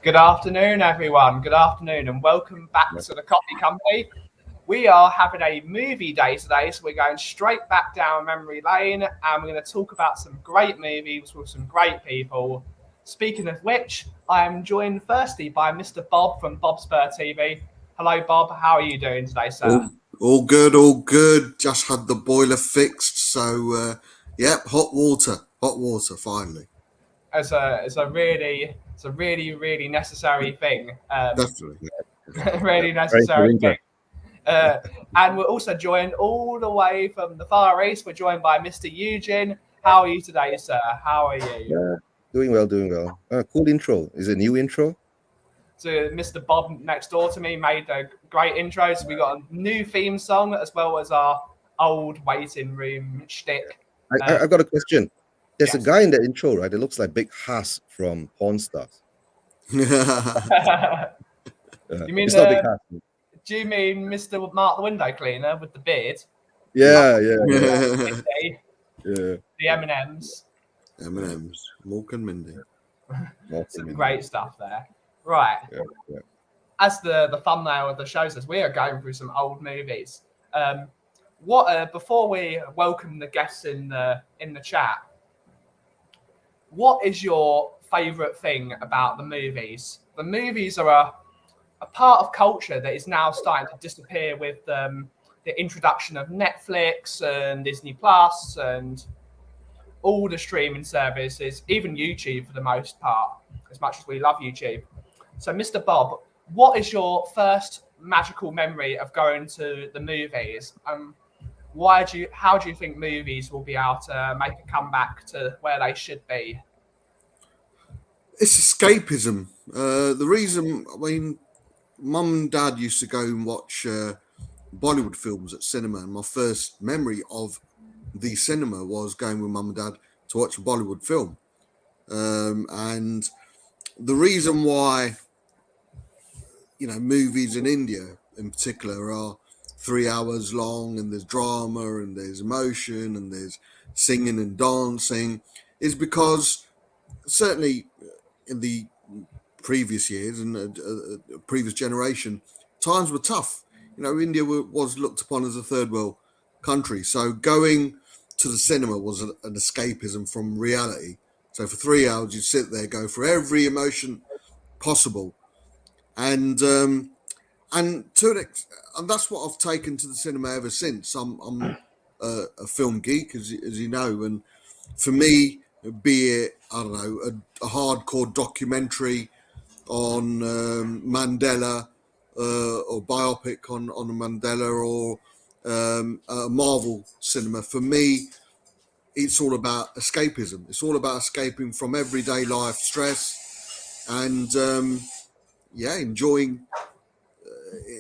Good afternoon, everyone. Good afternoon, and welcome back to the Coffee Company. We are having a movie day today, so we're going straight back down memory lane, and we're going to talk about some great movies with some great people. Speaking of which, I am joined firstly by Mr. Bob from Bob's Spur TV. Hello, Bob. How are you doing today, sir? All good, all good. Just had the boiler fixed, so yep, hot water, finally. It's a really necessary thing. Definitely. Really necessary thing. And we're also joined all the way from the Far East. We're joined by Mr. Eugene. How are you today, sir? How are you? Yeah, doing well. Cool intro. Is it a new intro? So Mr. Bob next door to me made a great intro. So we got a new theme song as well as our old waiting room shtick. I got a question. There's yes. a guy in the intro, right? It looks like Big Haas from Pawn Stars. You mean it's not Big Haas. Do you mean Mr. Mark the window cleaner with the beard? Yeah. The M&Ms. Mork and Mindy. Some great stuff there. Right. Yeah. As the thumbnail of the show says, we are going through some old movies. Before we welcome the guests in the chat, what is your favourite thing about the movies? The movies are a part of culture that is now starting to disappear with the introduction of Netflix and Disney Plus and all the streaming services, even YouTube for the most part, as much as we love YouTube. So, Mr. Bob, what is your first magical memory of going to the movies? How do you think movies will be able to make a comeback to where they should be? It's escapism. The reason, Mum and Dad used to go and watch Bollywood films at cinema, and my first memory of the cinema was going with Mum and Dad to watch a Bollywood film. And the reason why, movies in India in particular are 3 hours long and there's drama and there's emotion and there's singing and dancing is because certainly in the previous years and previous generation, times were tough. India was looked upon as a third world country. So going to the cinema was an escapism from reality. So for 3 hours, you sit there, go for every emotion possible. And that's what I've taken to the cinema ever since. I'm a film geek, as you know, and for me, be it a hardcore documentary on Mandela, or biopic on Mandela, or a Marvel cinema. For me, it's all about escapism. It's all about escaping from everyday life stress and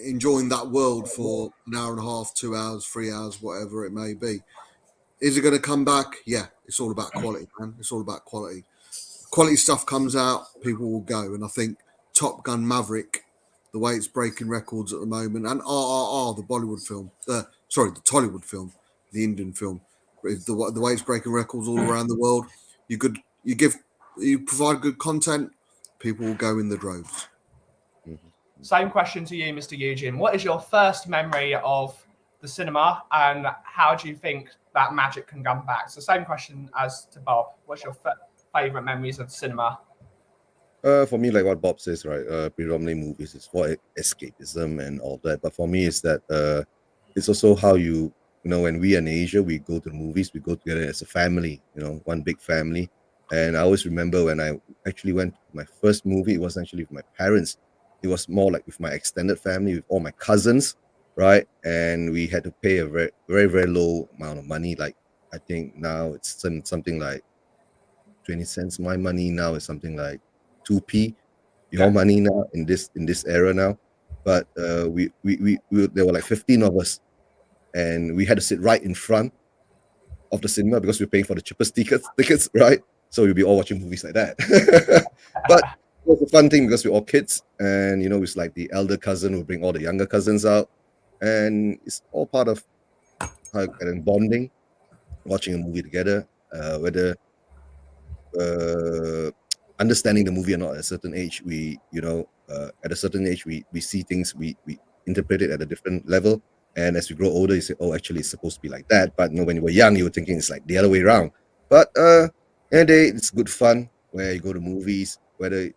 enjoying that world for an hour and a half, 2 hours, 3 hours, whatever it may be. Is it going to come back? Yeah, it's all about quality, man. It's all about quality. Quality stuff comes out, people will go. And I think Top Gun Maverick, the way it's breaking records at the moment, and RRR, the Bollywood film, the Tollywood film, the Indian film, the way it's breaking records all around the world. You provide good content, people will go in the droves. Same question to you, Mr. Eugene. What is your first memory of the cinema, and how do you think that magic can come back? So same question as to Bob. What's your favourite memories of the cinema? For me, like what Bob says, right? Predominantly movies is for escapism and all that. But for me, it's that it's also how when we are in Asia, we go to the movies, we go together as a family, one big family. And I always remember when I actually went to my first movie, it wasn't actually with my parents. It was more like with my extended family, with all my cousins, right? And we had to pay a very, very, very low amount of money. Like, I think now it's something like 20 cents. My money now is something like 2p. Your money now in this era now. But we there were like 15 of us, and we had to sit right in front of the cinema because we were paying for the cheapest tickets, right? So we'll be all watching movies like that. But it was a fun thing because we're all kids, and it's like the elder cousin will bring all the younger cousins out, and it's all part of bonding, watching a movie together. Whether understanding the movie or not. At a certain age, we at a certain age we see things, we interpret it at a different level. And as we grow older, you say, oh, actually it's supposed to be like that. But when you were young, you were thinking it's like the other way around. But end of the day, it's good fun where you go to movies, whether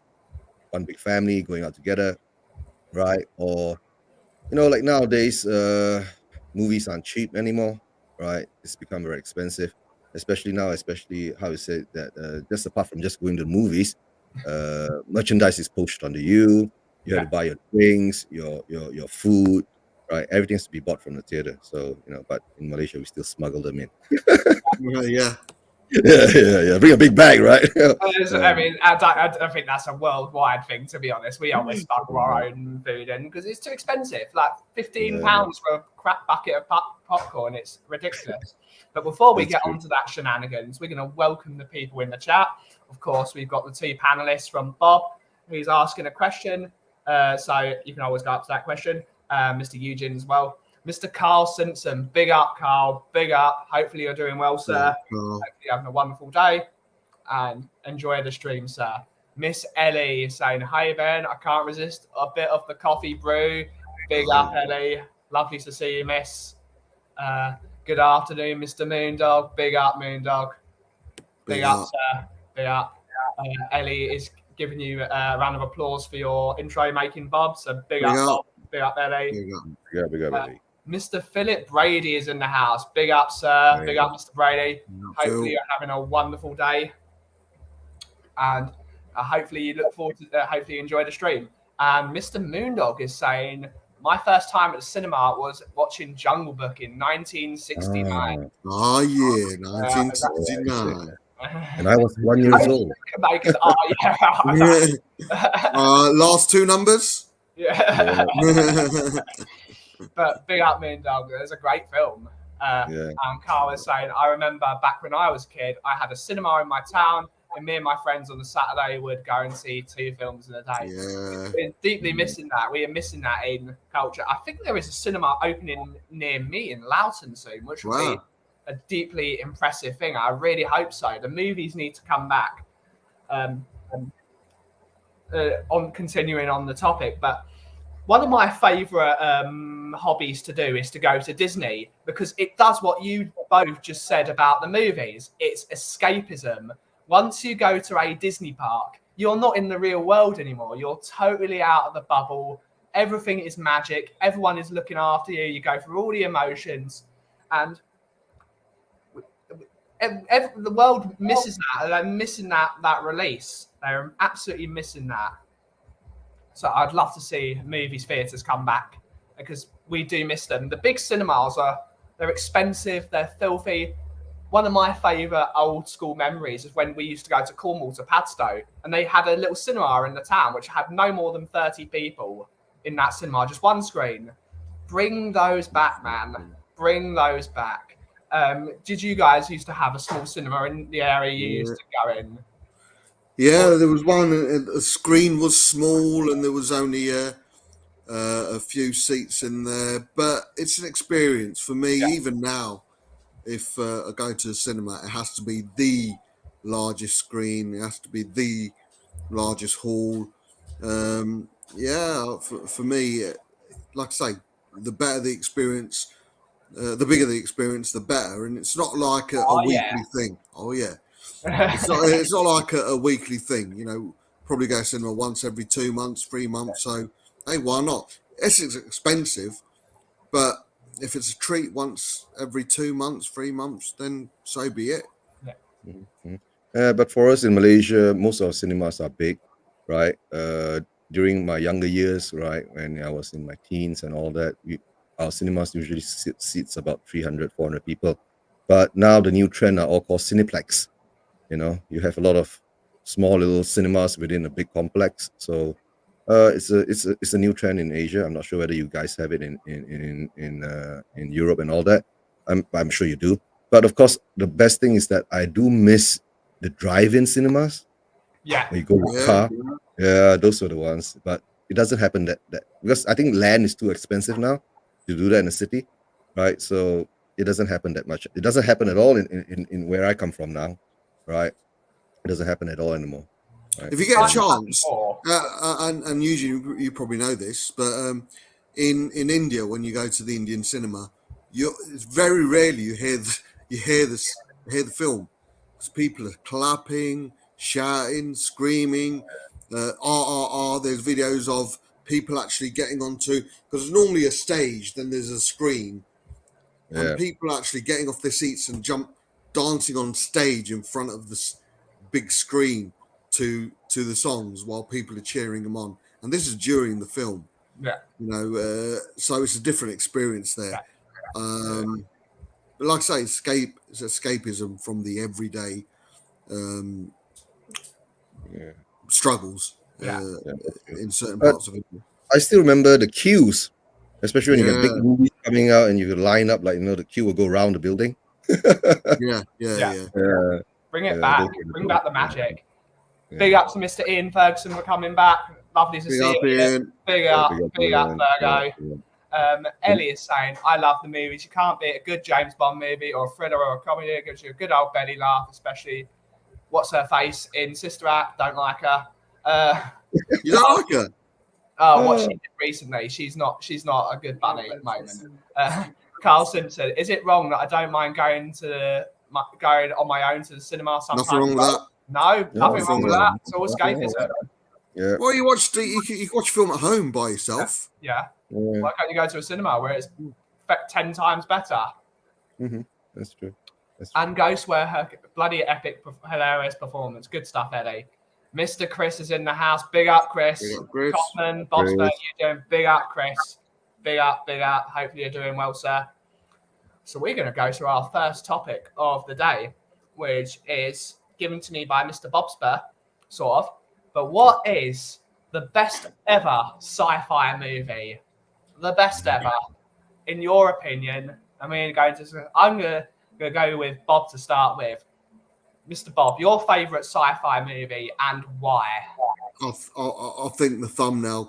one big family going out together, right? Or like nowadays, movies aren't cheap anymore, right? It's become very expensive, especially now, especially how you say that, just apart from just going to the movies, merchandise is pushed onto you. You have to buy your drinks, your food, right? Everything has to be bought from the theater. So, but in Malaysia, we still smuggle them in. Yeah. Yeah. Bring a big bag, right? I mean, I think that's a worldwide thing, to be honest. We always smuggle our own food in because it's too expensive. Like £15 for a crap bucket of popcorn. It's ridiculous. But before we get onto that shenanigans, we're going to welcome the people in the chat. Of course, we've got the two panelists from Bob, who's asking a question. So you can always go up to that question. Mr. Eugene as well. Mr. Carl Simpson, big up, Carl, big up. Hopefully you're doing well, sir. Hopefully you're having a wonderful day and enjoy the stream, sir. Miss Ellie saying, hey, Ben, I can't resist a bit of the coffee brew. Big up, Ellie. Lovely to see you, miss. Good afternoon, Mr. Moondog. Big up, Moondog. Big up, sir. Big up. Ellie is giving you a round of applause for your intro making, Bob. So big up, Bob. Big up, Ellie. Big up, Ellie. Mr. Philip Brady is in the house. Big up, sir. Big up, Mr. Brady. Hopefully you're having a wonderful day. And hopefully you look forward to, hopefully you enjoy the stream. And Mr. Moondog is saying, my first time at the cinema was watching Jungle Book in 1969. Oh, yeah, 1969. And I was 1 year old. Last two numbers? Yeah. But big up, Moondog. It's a great film. And Carl was saying, I remember back when I was a kid, I had a cinema in my town, and me and my friends on the Saturday would go and see 2 films in a day. Yeah. We're deeply missing that. We are missing that in culture. I think there is a cinema opening near me in Loughton soon, which will be a deeply impressive thing. I really hope so. The movies need to come back. On continuing on the topic, but one of my favorite hobbies to do is to go to Disney, because it does what you both just said about the movies. It's escapism. Once you go to a Disney park, you're not in the real world anymore. You're totally out of the bubble. Everything is magic. Everyone is looking after you. You go through all the emotions, and the world misses that. They're missing that release. They're absolutely missing that. So I'd love to see movies, theatres come back, because we do miss them. The big cinemas they're expensive, they're filthy. One of my favourite old school memories is when we used to go to Cornwall, to Padstow, and they had a little cinema in the town which had no more than 30 people in that cinema, just one screen. Bring those back, man. Bring those back. Did you guys used to have a small cinema in the area you used to go in? Yeah, there was one. The screen was small, and there was only a few seats in there. But it's an experience for me. Yeah. Even now, if I go to the cinema, it has to be the largest screen. It has to be the largest hall. For me, like I say, the better the experience, the bigger the experience, the better. And it's not like a weekly thing. Oh yeah. It's not like a weekly thing, probably go to cinema once every 2 months, 3 months. So, hey, why not? It's expensive, but if it's a treat once every 2 months, 3 months, then so be it. Yeah. Mm-hmm. But for us in Malaysia, most of our cinemas are big, right? During my younger years, right, when I was in my teens and all that, our cinemas usually seats about 300, 400 people. But now the new trend are all called Cineplex. You have a lot of small little cinemas within a big complex. So it's a new trend in Asia. I'm not sure whether you guys have it in Europe and all that. I'm sure you do. But of course, the best thing is that I do miss the drive-in cinemas. Yeah. Where you go with a car. Yeah, those are the ones. But it doesn't happen that because I think land is too expensive now to do that in the city, right? So it doesn't happen that much. It doesn't happen at all in where I come from now. Right, it doesn't happen at all anymore. If you get a I've done chance, before. and usually you probably know this, but in India, when you go to the Indian cinema, it's very rarely you hear the film. 'Cause people are clapping, shouting, screaming. There's videos of people actually getting onto, because there's normally a stage, then there's a screen, and Yeah. people actually getting off their seats and dancing on stage in front of this big screen to the songs while people are cheering them on, and this is during the film. Yeah. So it's a different experience there. But like I say, it's escapism from the everyday struggles in certain parts of India. I still remember the queues, especially when you get big Yeah. movies coming out and you line up, like, the queue will go around the building. Yeah. Bring it Yeah, back. those are Bring cool. back the magic. Yeah. Big up to Mr. Ian Ferguson for coming back. Lovely to Big see up, you. Ian. Big Yeah, up, big up, Ian. Virgo. Ellie is saying, I love the movies. You can't beat a good James Bond movie or a thriller or a comedy. It gives you a good old belly laugh, especially what's her face in Sister Act. Don't like her. You don't like her? What she did recently, she's not a good bunny at the moment. Carl Simpson, is it wrong that I don't mind going on my own to the cinema sometimes? Nothing wrong with that. No, nothing wrong with that. It's all escapism. Yeah. Well, you can watch film at home by yourself. Yeah. Why can't you go to a cinema where it's 10 times better? That's true. And Ghost, where her bloody epic, hilarious performance. Good stuff, Eddie. Mr. Chris is in the house. Big up, Chris. Big up, Chris. Kaufman, Bobsburg, you're doing big up, Chris. Big up. Hopefully you're doing well, sir. So we're going to go to our first topic of the day, which is given to me by Mr. Bobsburg, sort of. But what is the best ever sci-fi movie? The best ever, in your opinion? I'm going to go with Bob to start with. Mr. Bob, your favourite sci-fi movie and why? I think the thumbnail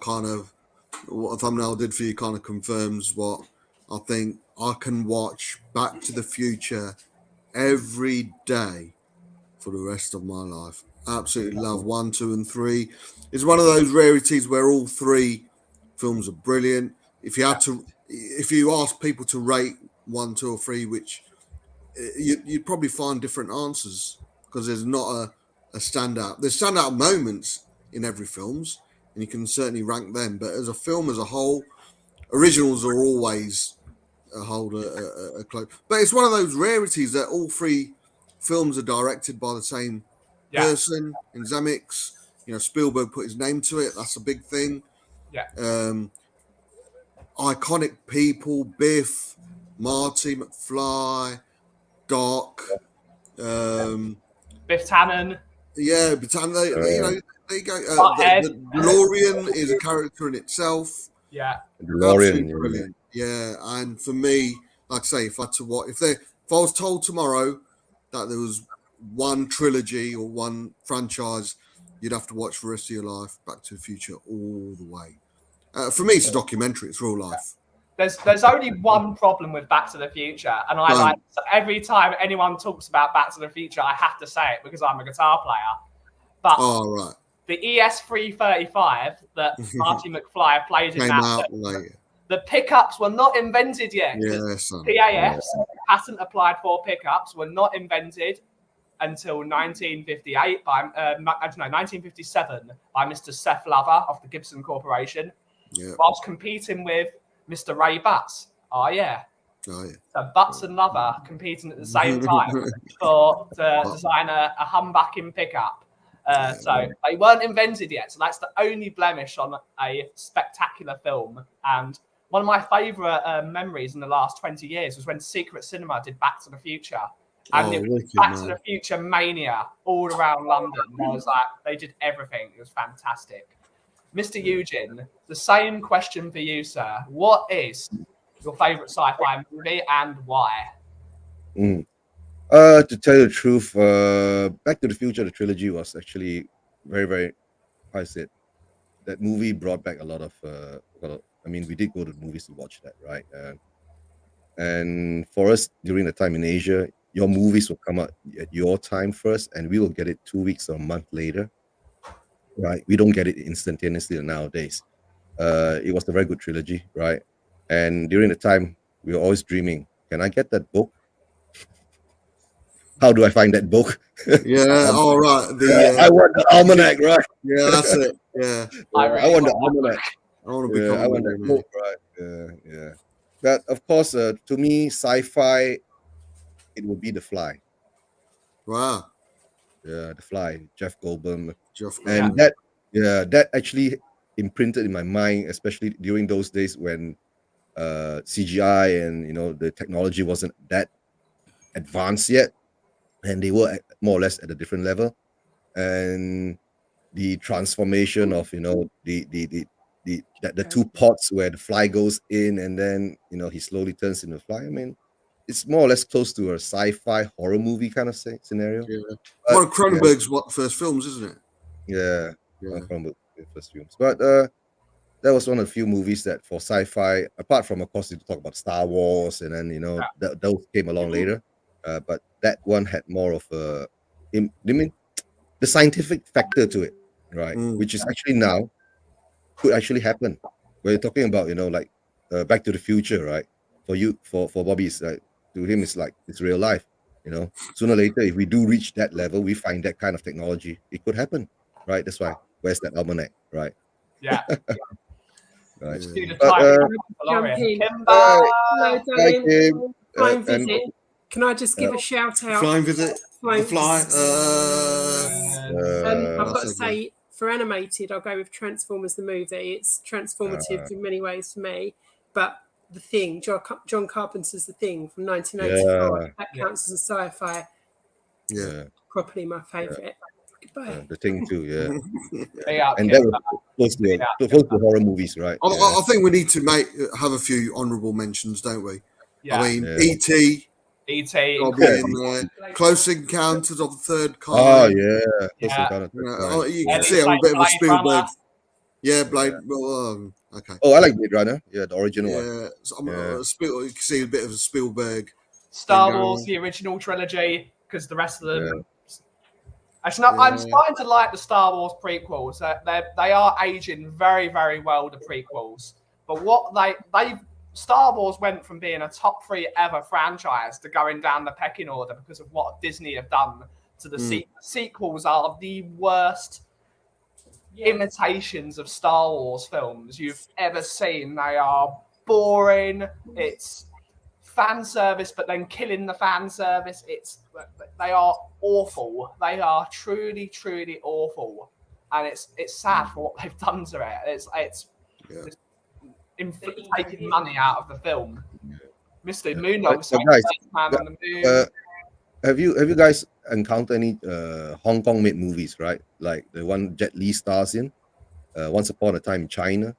what the thumbnail did for you kind of confirms what I think. I can watch Back to the Future every day for the rest of my life. Absolutely love 1, 2, and 3. It's one of those rarities where all three films are brilliant. If you ask people to rate 1, 2, or 3, which you'd probably find different answers, because there's not a standout. There's standout moments in every films, and you can certainly rank them. But as a film as a whole, originals are always hold a close. But it's one of those rarities that all three films are directed by the same person in Zemeckis. Spielberg put his name to it. That's a big thing. Yeah. Iconic people: Biff, Marty McFly, Doc. Biff Tannen. Yeah, but there you go. The DeLorean is a character in itself. Yeah, DeLorean, brilliant. Yeah, and for me, like I say, if I was told tomorrow that there was one trilogy or one franchise you'd have to watch for the rest of your life, Back to the Future all the way. For me, it's a documentary. It's real life. There's only one problem with Back to the Future, and every time anyone talks about Back to the Future, I have to say it because I'm a guitar player. But the ES335 that Marty McFly played in the pickups were not invented yet. PAFs, patent applied for pickups, were not invented until 1957 by Mr. Seth Lover of the Gibson Corporation, whilst competing with Mr. Ray Butts. Oh yeah. So Butts and Lover competing at the same time to design a humbucking pickup. So they weren't invented yet. So that's the only blemish on a spectacular film. And one of my favourite memories in the last 20 years was when Secret Cinema did Back to the Future. And it was Back to the Future mania all around London. They did everything. It was fantastic. Mr. Eugene, the same question for you, sir. What is your favourite sci-fi movie and why? To tell you the truth, Back to the Future, the trilogy was actually very, very, how I said, that movie brought back a lot of, we did go to the movies to watch that, right? And for us, during the time in Asia, your movies will come out at your time first, and we will get it 2 weeks or a month later. right? We don't get it instantaneously nowadays. It was a very good trilogy, right? And during the time, we were always dreaming, can I get that book? How do I find that book? Yeah. All right. I want the almanac, right? Yeah, that's it. Yeah. I want the almanac. I want to become I a want that millionaire. book, right? Yeah. But of course, to me, sci-fi, it would be The Fly. Wow. Yeah, The Fly, Jeff Goldblum, Jeff and Goldblum. that actually imprinted in my mind, especially during those days when CGI and the technology wasn't that advanced yet, and they were more or less at a different level, and the transformation of the two pots where the fly goes in and then he slowly turns into a fly. I mean, it's more or less close to a sci-fi horror movie kind of scenario. Yeah. But, One of Cronenberg's first films, isn't it? yeah, Yeah. from the first films. But that was one of the few movies that for sci-fi, apart from of course you talk about Star Wars, and then those came along later. But that one had more of a, the scientific factor to it, right? Which is actually now could actually happen. We're talking about like Back to the Future, right? For Bobby, it's like, to him it's like it's real life. Sooner or later, if we do reach that level, we find that kind of technology, it could happen, right? That's why where's that almanac, right? Yeah. Right. Just do the But, time. Jump in. Kimber. Hello, Hi, darling. Kim. Flying visit. Can I just give a shout out? Flying visit. Flying The Fly. I've got to that's say, for animated, I'll go with Transformers the movie. It's transformative in many ways for me. But The Thing, John Carpenter's The Thing from 1985, that counts as a sci-fi. Yeah. Probably my favourite. Goodbye. The Thing too, yeah. Yeah, And that was close to horror movies, right? I think we need to have a few honourable mentions, don't we? Yeah. I mean, E.T. E.T. got to be in there. Close Encounters of the Third Kind. Oh yeah. You can see I'm a bit of a Spielberg. Runner. Yeah, Blade. Well, okay. Oh, I like Blade Runner. Yeah, the original one. Yeah, so you can see a bit of a Spielberg. Star Wars, the original trilogy, because the rest of them. Actually, no, I'm starting to like the Star Wars prequels. They are aging very, very well, the prequels. But what Star Wars went from being a top 3 ever franchise to going down the pecking order because of what Disney have done to the sequels are the worst imitations of Star Wars films you've ever seen. They are boring. It's fan service, but then killing the fan service. They are awful. They are truly, truly awful, and it's sad for what they've done to it. It's taking money out of the film. Mr. Moondog saying Man on the Moon. Have you guys encountered any Hong Kong made movies, right? Like the one Jet Li stars in, Once Upon a Time in China.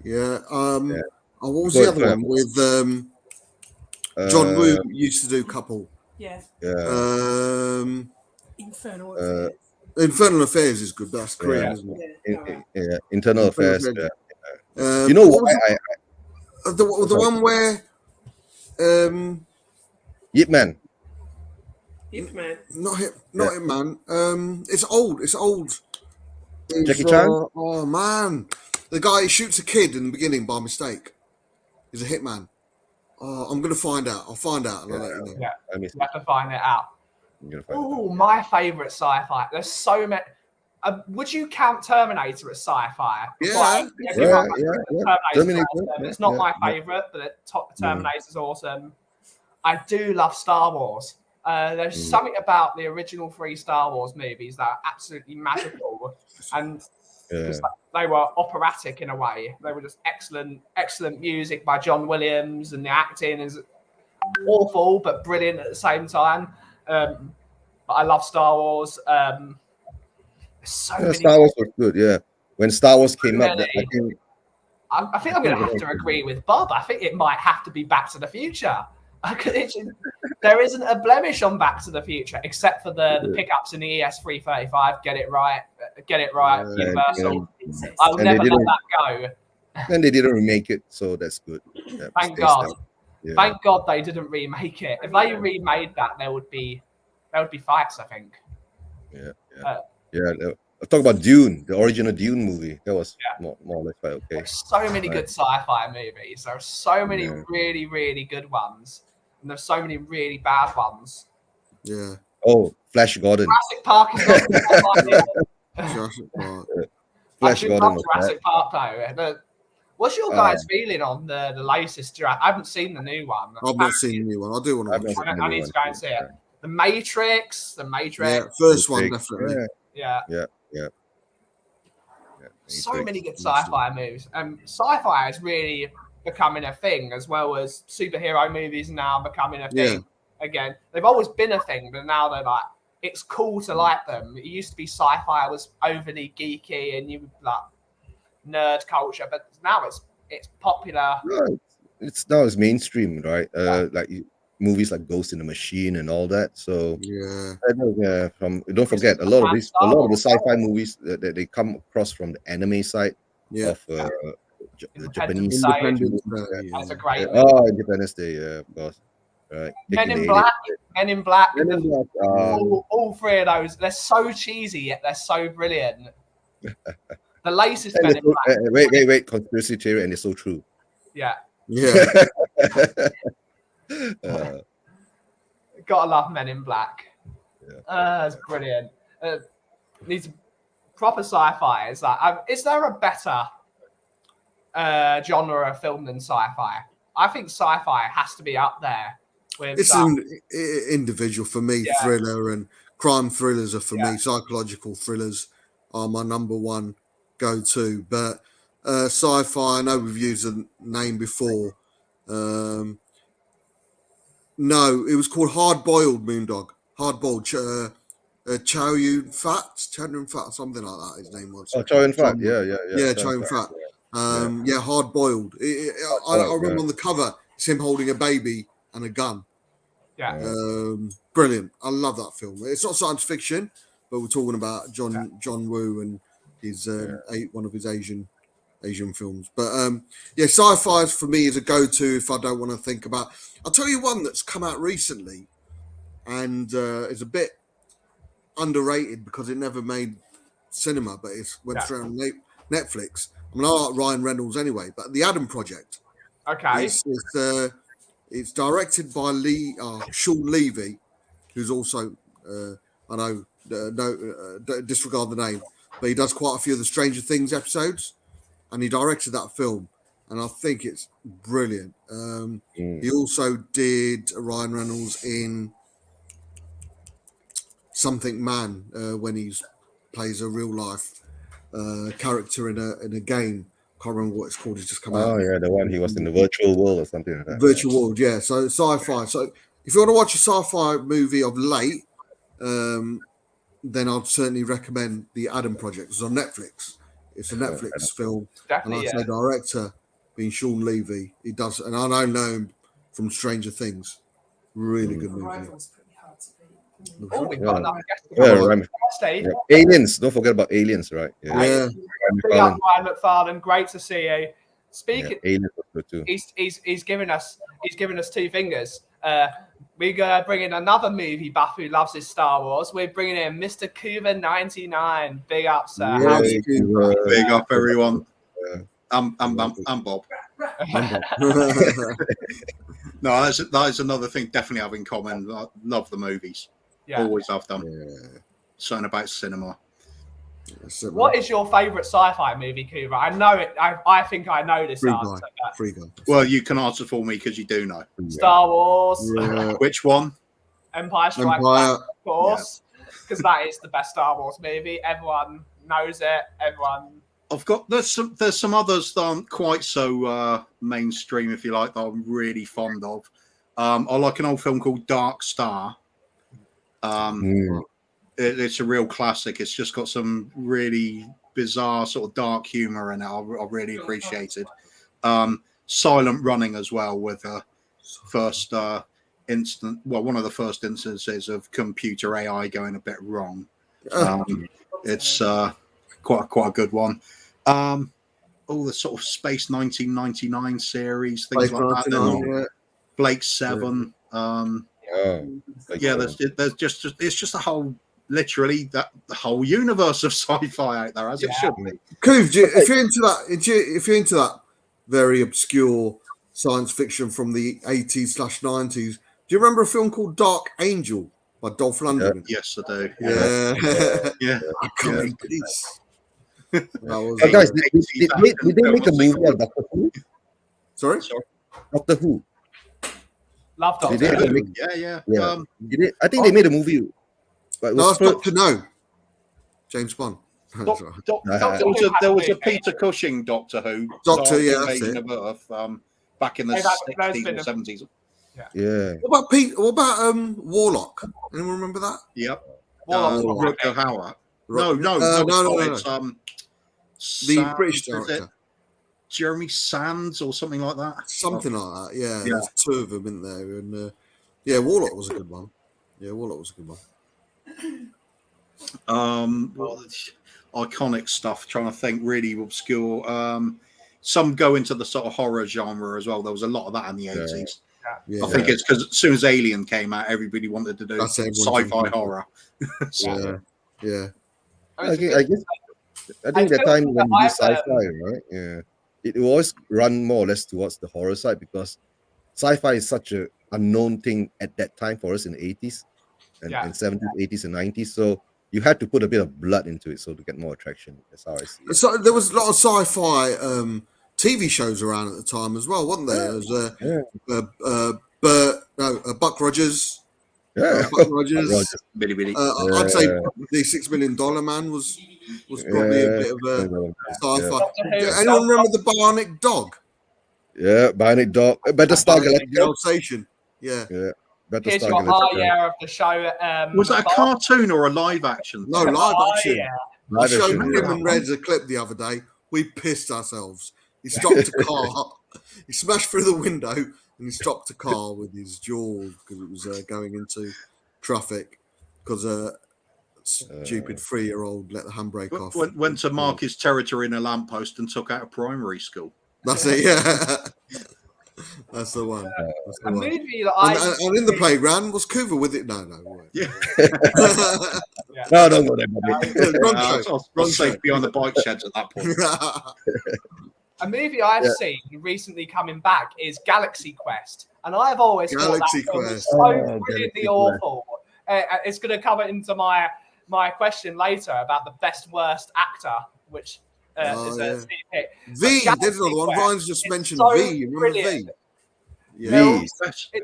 Yeah. What was the other one with John Woo used to do a couple? Yeah. Infernal Affairs. Infernal Affairs is good. That's Korean, isn't it? Internal Affairs. You know what? The one where Yip Man. Not Hip Man. It's old. Jackie Chan. Oh man, the guy who shoots a kid in the beginning by mistake is a hitman. Oh, I'm gonna find out. I'll find out and I'll let you know. Yeah, you have to find it out. Oh, my favourite sci-fi. There's so many. Would you count Terminator as sci-fi? Yeah. Terminator. It's not my favourite, but Terminator's awesome. I do love Star Wars. There's something about the original 3 Star Wars movies that are absolutely magical, and they were operatic in a way. They were just excellent music by John Williams, and the acting is awful but brilliant at the same time. But I love Star Wars. Star Wars was good. Yeah, when Star Wars came up, I think I'm going to have to agree with Bob. I think it might have to be Back to the Future. There isn't a blemish on Back to the Future except for the pickups in the ES335. Get it right. Universal. I'll never let that go. And they didn't remake it, so that's good. Thank God. Yeah. Thank God they didn't remake it. If they remade that, there would be fights, I think. Talk about Dune, the original Dune movie. That was more or less okay. There's so many good sci-fi movies. There are so many really, really good ones, and there's so many really bad ones. Yeah. Oh, Flash Gordon. Jurassic Park is not Jurassic Park. Flash Gordon. Jurassic Park though. What's your guys' feeling on the latest Jurassic? I haven't seen the new one. I've not seen the new one. I do want to watch it. I need to go and see it. The Matrix. Yeah, first one definitely. Yeah. So many good sci-fi movies. Sci-fi is really becoming a thing, as well as superhero movies now becoming a thing again. They've always been a thing, but now they're like, it's cool to like them. It used to be sci-fi was overly geeky and you like nerd culture, but now it's popular. Right. It's mainstream, right? Like movies like Ghost in the Machine and all that. So don't forget a lot of the sci-fi movies that they come across from the anime side of the Japanese side. That's a great Independence Day, of course. Right. Men in Black. All three of those, they're so cheesy yet they're so brilliant. The latest Men in Black. Wait, conspiracy theory, and it's so true. Yeah. Gotta love Men in Black. That's brilliant. These proper sci-fi. Is there a better genre of film than sci-fi? I think sci-fi has to be up there. It's an individual for me. Thriller and crime thrillers are for me. Psychological thrillers are my number one go-to. But sci-fi, I know we've used the name before. No, it was called Hard Boiled, Moondog. Hard Boiled. Chow Yun Fat, something like that. His name was. Oh, Chow Yun Fat. Chow Yun Fat. Hard Boiled. I remember on the cover, it's him holding a baby and a gun. Brilliant. I love that film. It's not science fiction, but we're talking about John Woo and his one of his Asian films. But sci-fi for me is a go-to if I don't want to think about. I'll tell you one that's come out recently and is a bit underrated because it never made cinema, but it went straight on Netflix. I mean, I like Ryan Reynolds anyway, but The Adam Project. Okay. It's directed by Sean Levy, who's also I know disregard the name, but he does quite a few of the Stranger Things episodes, and he directed that film, and I think it's brilliant. He also did Ryan Reynolds in Something Man when he plays a real life character in a game. Can't remember what it's called. It's just come out. Oh yeah, the one he was in the virtual world or something like that. Virtual world, yeah. So sci-fi. So if you want to watch a sci-fi movie of late, then I'd certainly recommend The Adam Project. It's on Netflix. It's a Netflix film, and I'd say director being Sean Levy. He does, and I know him from Stranger Things. Really good movie. Oh, we've got another guest. Aliens. Don't forget about Aliens, right? Yeah. Big up, Ryan McFarlane. Great to see you. Speaking, he's given us two fingers. We're gonna bring in another movie buff who loves his Star Wars. We're bringing in Mr. Cuba 99. Big up, sir. Big up, everyone. I'm Bob. No, that is another thing definitely have in common. I love the movies. Always have done. Something about cinema. What is your favourite sci-fi movie, Cuba? I know it. I think I know this answer. Free Guy. Well, you can answer for me because you do know. Star Wars. Which one? Empire Strikes Back, of course, because that is the best Star Wars movie. Everyone knows it. There's some others that aren't quite so mainstream, if you like, that I'm really fond of. I like an old film called Dark Star. It's a real classic. It's just got some really bizarre sort of dark humor in it. I really appreciate it. Silent Running as well, with first one of the first instances of computer AI going a bit wrong. It's quite a good one. All the sort of Space 1999 series, things like that. Blake 7. There's just a whole literally the whole universe of sci-fi out there, as it should be. Coov, if you're into that very obscure science fiction from the 80s/90s, do you remember a film called Dark Angel by Dolph Lundgren? Yes, I do. Yeah. I come in peace. That was, guys, did they make a movie of Doctor Who? Sorry? Doctor Who. Love Doctor Did they Who. make- Yeah. Yeah. I think they made a movie. But it No, was it's Doctor No. James Bond. Doc- there was a Peter Cushing Doctor Who. Doctor, yeah, that's Invasion it. of Earth, back in the That's 60s been or a- 70s. Yeah. What about Warlock? Anyone remember that? Yep. Warlock's not Rutger my Hauer. No, No. no. It's The Sands, British is it? director. Jeremy Sands or something like that. Something like that. Yeah, Yeah. there's two of them in there, and Warlock was a good one. Yeah, Warlock was a good one. Iconic stuff. Trying to think, really obscure. Some go into the sort of horror genre as well. There was a lot of that in the 80s. Yeah, I think it's because as soon as Alien came out, everybody wanted to do That's everyone's sci-fi thinking. horror. yeah. I think the time when you do sci-fi, right? Yeah, it will always run more or less towards the horror side because sci-fi is such a unknown thing at that time for us in the 80s and 70s, 80s, and 90s. So you had to put a bit of blood into it so to get more attraction. That's how I see it. So there was a lot of sci-fi TV shows around at the time as well, wasn't there? There was Buck Rogers. Yeah, Buck Rogers. Billy. I'd say the $6 Million Man was probably a bit of a sci-fi. Anyone remember the Bionic Dog? Yeah, Bionic Dog. Battlestar Galactica. Station. Yeah. Here's Battlestar your Galactica. high of the show. Was that a cartoon or a live action? No, live action. Yeah. I Live showed action, him yeah. and Reds a clip the other day. We pissed ourselves. He stopped a car. He smashed through the window and he stopped a car with his jaw because it was going into traffic because a stupid 3-year-old let the handbrake off. Went to mark his territory in a lamppost and took out a primary school. That's it, yeah. That's the one. That's the A one. movie that And in the playground was Coover with it. No. Yeah. No, don't go there, Bobby. Run safe beyond the bike sheds at that point. A movie I've seen recently coming back is Galaxy Quest, and I've always Galaxy thought that film was Quest. so Oh, brilliantly Galaxy awful. It's going to come into my question later about the best worst actor, which is a sneak peek. V, But there's another one. Galaxy Ryan's just Quest mentioned is so V. You remember brilliant. V? V.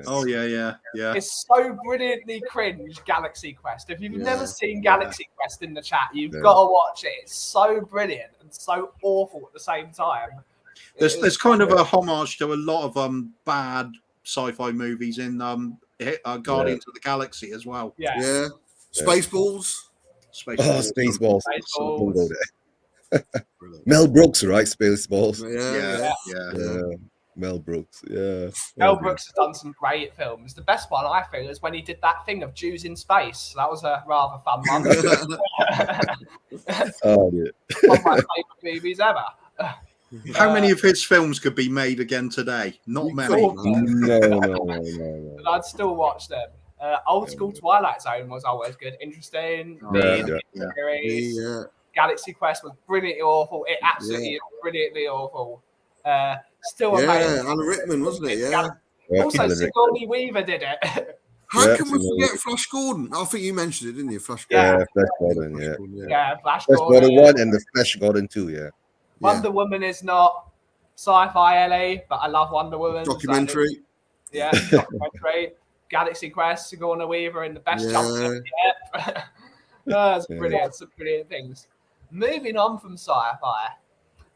Oh yeah. It's so brilliantly cringe, Galaxy Quest. If you've never seen Galaxy Quest in the chat, you've got to watch it. It's so brilliant and so awful at the same time. There's kind of a homage to a lot of bad sci-fi movies in Guardians of the Galaxy as well. Yeah. Spaceballs. Spaceballs. Spaceballs. Don't go there. Mel Brooks, right? Spaceballs. Yeah. Mel Brooks. Yeah. Mel Brooks has done some great films. The best one I feel is when he did that thing of Jews in Space. That was a rather fun one. Oh, yeah. One of my favourite movies ever. How many of his films could be made again today? Not many. No. But I'd still watch them. Old school Twilight Zone was always good, interesting. Yeah. Galaxy Quest was brilliantly awful. It absolutely is brilliantly awful. Still amazing. Alan Rickman, wasn't it? Yeah. Also, Sigourney Weaver did it. How can we forget Flash Gordon? I think you mentioned it, didn't you? Flash Gordon. Yeah, Flash Gordon, Yeah, Flash Flash Gordon. Gordon 1 and the Flash Gordon 2, yeah. Wonder Woman is not sci-fi LA, but I love Wonder Woman. Documentary. Documentary. Galaxy Quest, Sigourney Weaver in the best jump. That's brilliant. Some brilliant things. Moving on from sci-fi,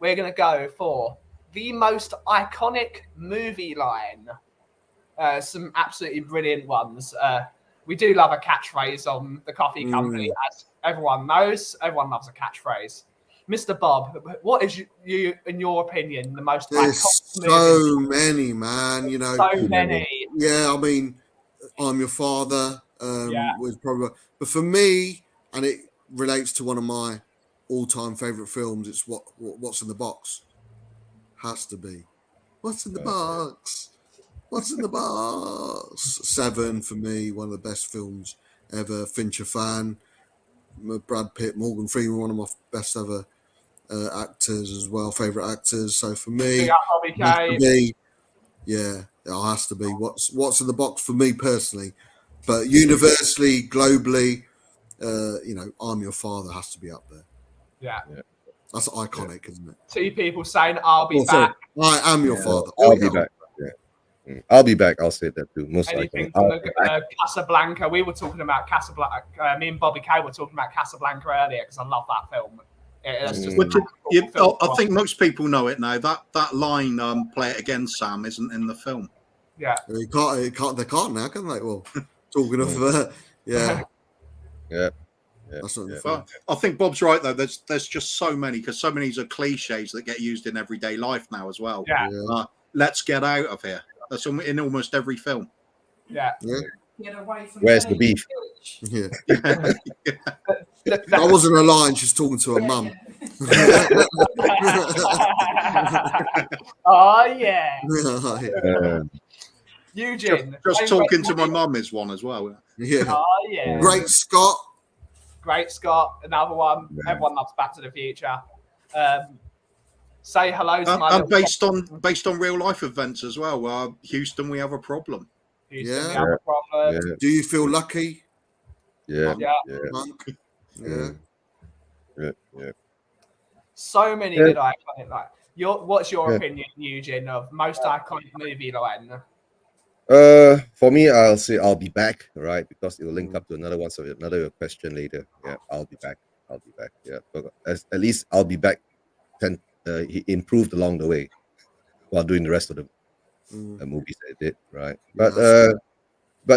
we're going to go for the most iconic movie line. Some absolutely brilliant ones. We do love a catchphrase on the coffee company, as everyone knows. Everyone loves a catchphrase. Mr. Bob, what is you, in your opinion, the most There's iconic so movie? many, man. You know, So many. Yeah, I mean, I'm Your Father was probably, but for me, and it relates to one of my all-time favorite films. It's What's in the Box. Has to be. What's in the box? What's in the box? Seven for me, one of the best films ever. Fincher fan. Brad Pitt, Morgan Freeman, one of my best ever actors as well, favourite actors. So for me, Big up Bobby it has to Cade. be, yeah, it has to be. What's in the box for me personally, but universally, globally, I'm Your Father has to be up there. Yeah. That's iconic, isn't it? 2 people saying I'll be Oh, sorry. back. I Am Your Father. I'll be back. Yeah. I'll be back. I'll say that too. Most Anything iconic. from Casablanca. We were talking about Casablanca. Me and Bobby Kay were talking about Casablanca earlier because I love that film. It's just I think most people know it now. That line, "Play it again, Sam," isn't in the film. Yeah. They can't now, can they? Well, talking of, yeah. Yeah. That's not the Well, I think Bob's right though. There's just so many, because so many are cliches that get used in everyday life now as well. Yeah. Let's get out of here. That's in almost every film. Yeah. Get away from Where's the beef? Yeah. That wasn't a line. She's talking to her mum. Oh yeah. Yeah. Eugene. Just talking to my mum is one as well. Yeah. Oh yeah. Great Scott. Great Scott. Another one. Everyone loves Back to the Future. Say hello to my And based on real life events as well. Houston, we have a problem. Houston, we Yeah. have a problem. Yeah. Do you feel lucky? Yeah. Yeah. Yeah. Monk? Yeah. Yeah. So many Yeah. good iconic. Like, what's your Yeah. opinion, Eugene, of most iconic movie line? For me, I'll say I'll be back, right? Because it will link up to another one. So another question later. Yeah, I'll be back. Yeah, but at least I'll be back. He improved along the way while doing the rest of the movies that he did, right? But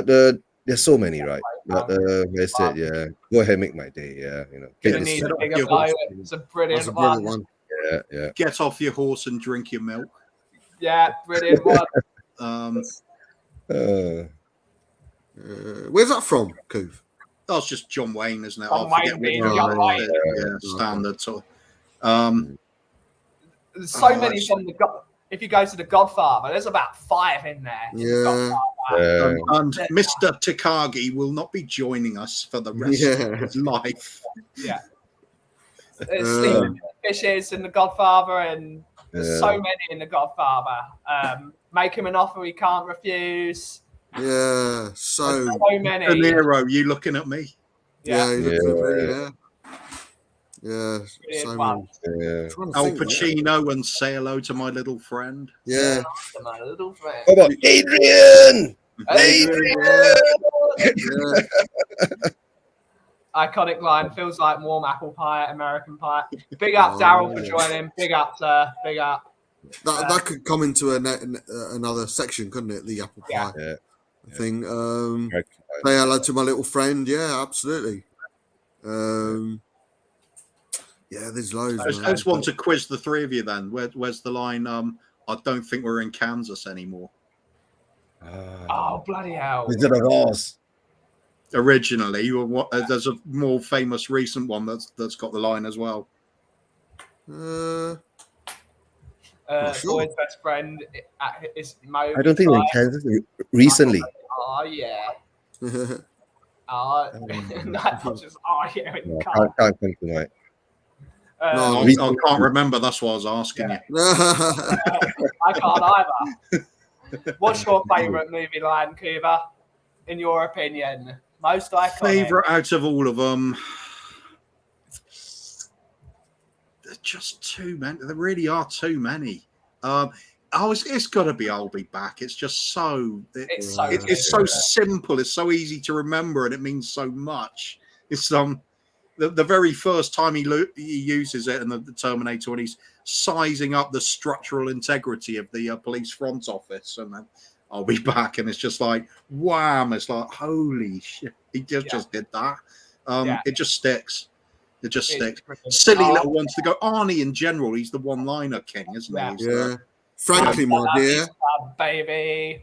there's so many, right? But like I said, yeah, Go Ahead, Make My Day. Yeah, You need a bigger blow. It's a brilliant That's a brilliant one. one. Yeah. Get off your horse and drink your milk. Yeah, brilliant one. Where's that from, Coof? That's just John Wayne, isn't it? John I forget Wayne what being the John Wayne. standard sort. There's so many from if you go to The Godfather, there's about 5 in there. Yeah. And Mr. Takagi will not be joining us for the rest of his life. Yeah. There's Sleeping with the Fishes in The Godfather, and there's so many in The Godfather. Make Him an Offer He Can't Refuse. Yeah. So many. De Niro, you looking at me? yeah. Yeah. Yeah. So One. many. Yeah. Al Pacino and Say Hello to My Little Friend. Yeah. My little friend. How about Adrian? Yeah. Iconic line, feels like warm apple pie at American Pie. Big up, Daryl, for joining. Big up, sir. Big up. That could come into another section, couldn't it? The apple pie thing. Say hello to my little friend. Yeah, absolutely. Yeah, there's loads. I just want to quiz the three of you then. Where's the line? I don't think we're in Kansas anymore. Oh, bloody hell. Wizard of Oz. Originally, there's a more famous recent one that's got the line as well. Sure. Boy's best friend is Mo. I don't think we're in Kansas recently. Oh, yeah. Not just, yeah. No, can't come tonight. No, I can't remember. That's why I was asking you. I can't either. What's your favourite movie line, Cuba? In your opinion, most iconic. Favorite out of all of them? There's just too many. There really are too many. It's got to be I'll Be Back. It's just so. It's so simple. It's so easy to remember, and it means so much. It's the very first time he uses it in the Terminator, when he's sizing up the structural integrity of the police front office, and then I'll be back, and it's just like wham! It's like holy shit! He just did that. It just sticks. It just sticks. Silly little ones to go. Arnie in general, he's the one-liner king, isn't he? Yeah. Frankly, my dear. Baby.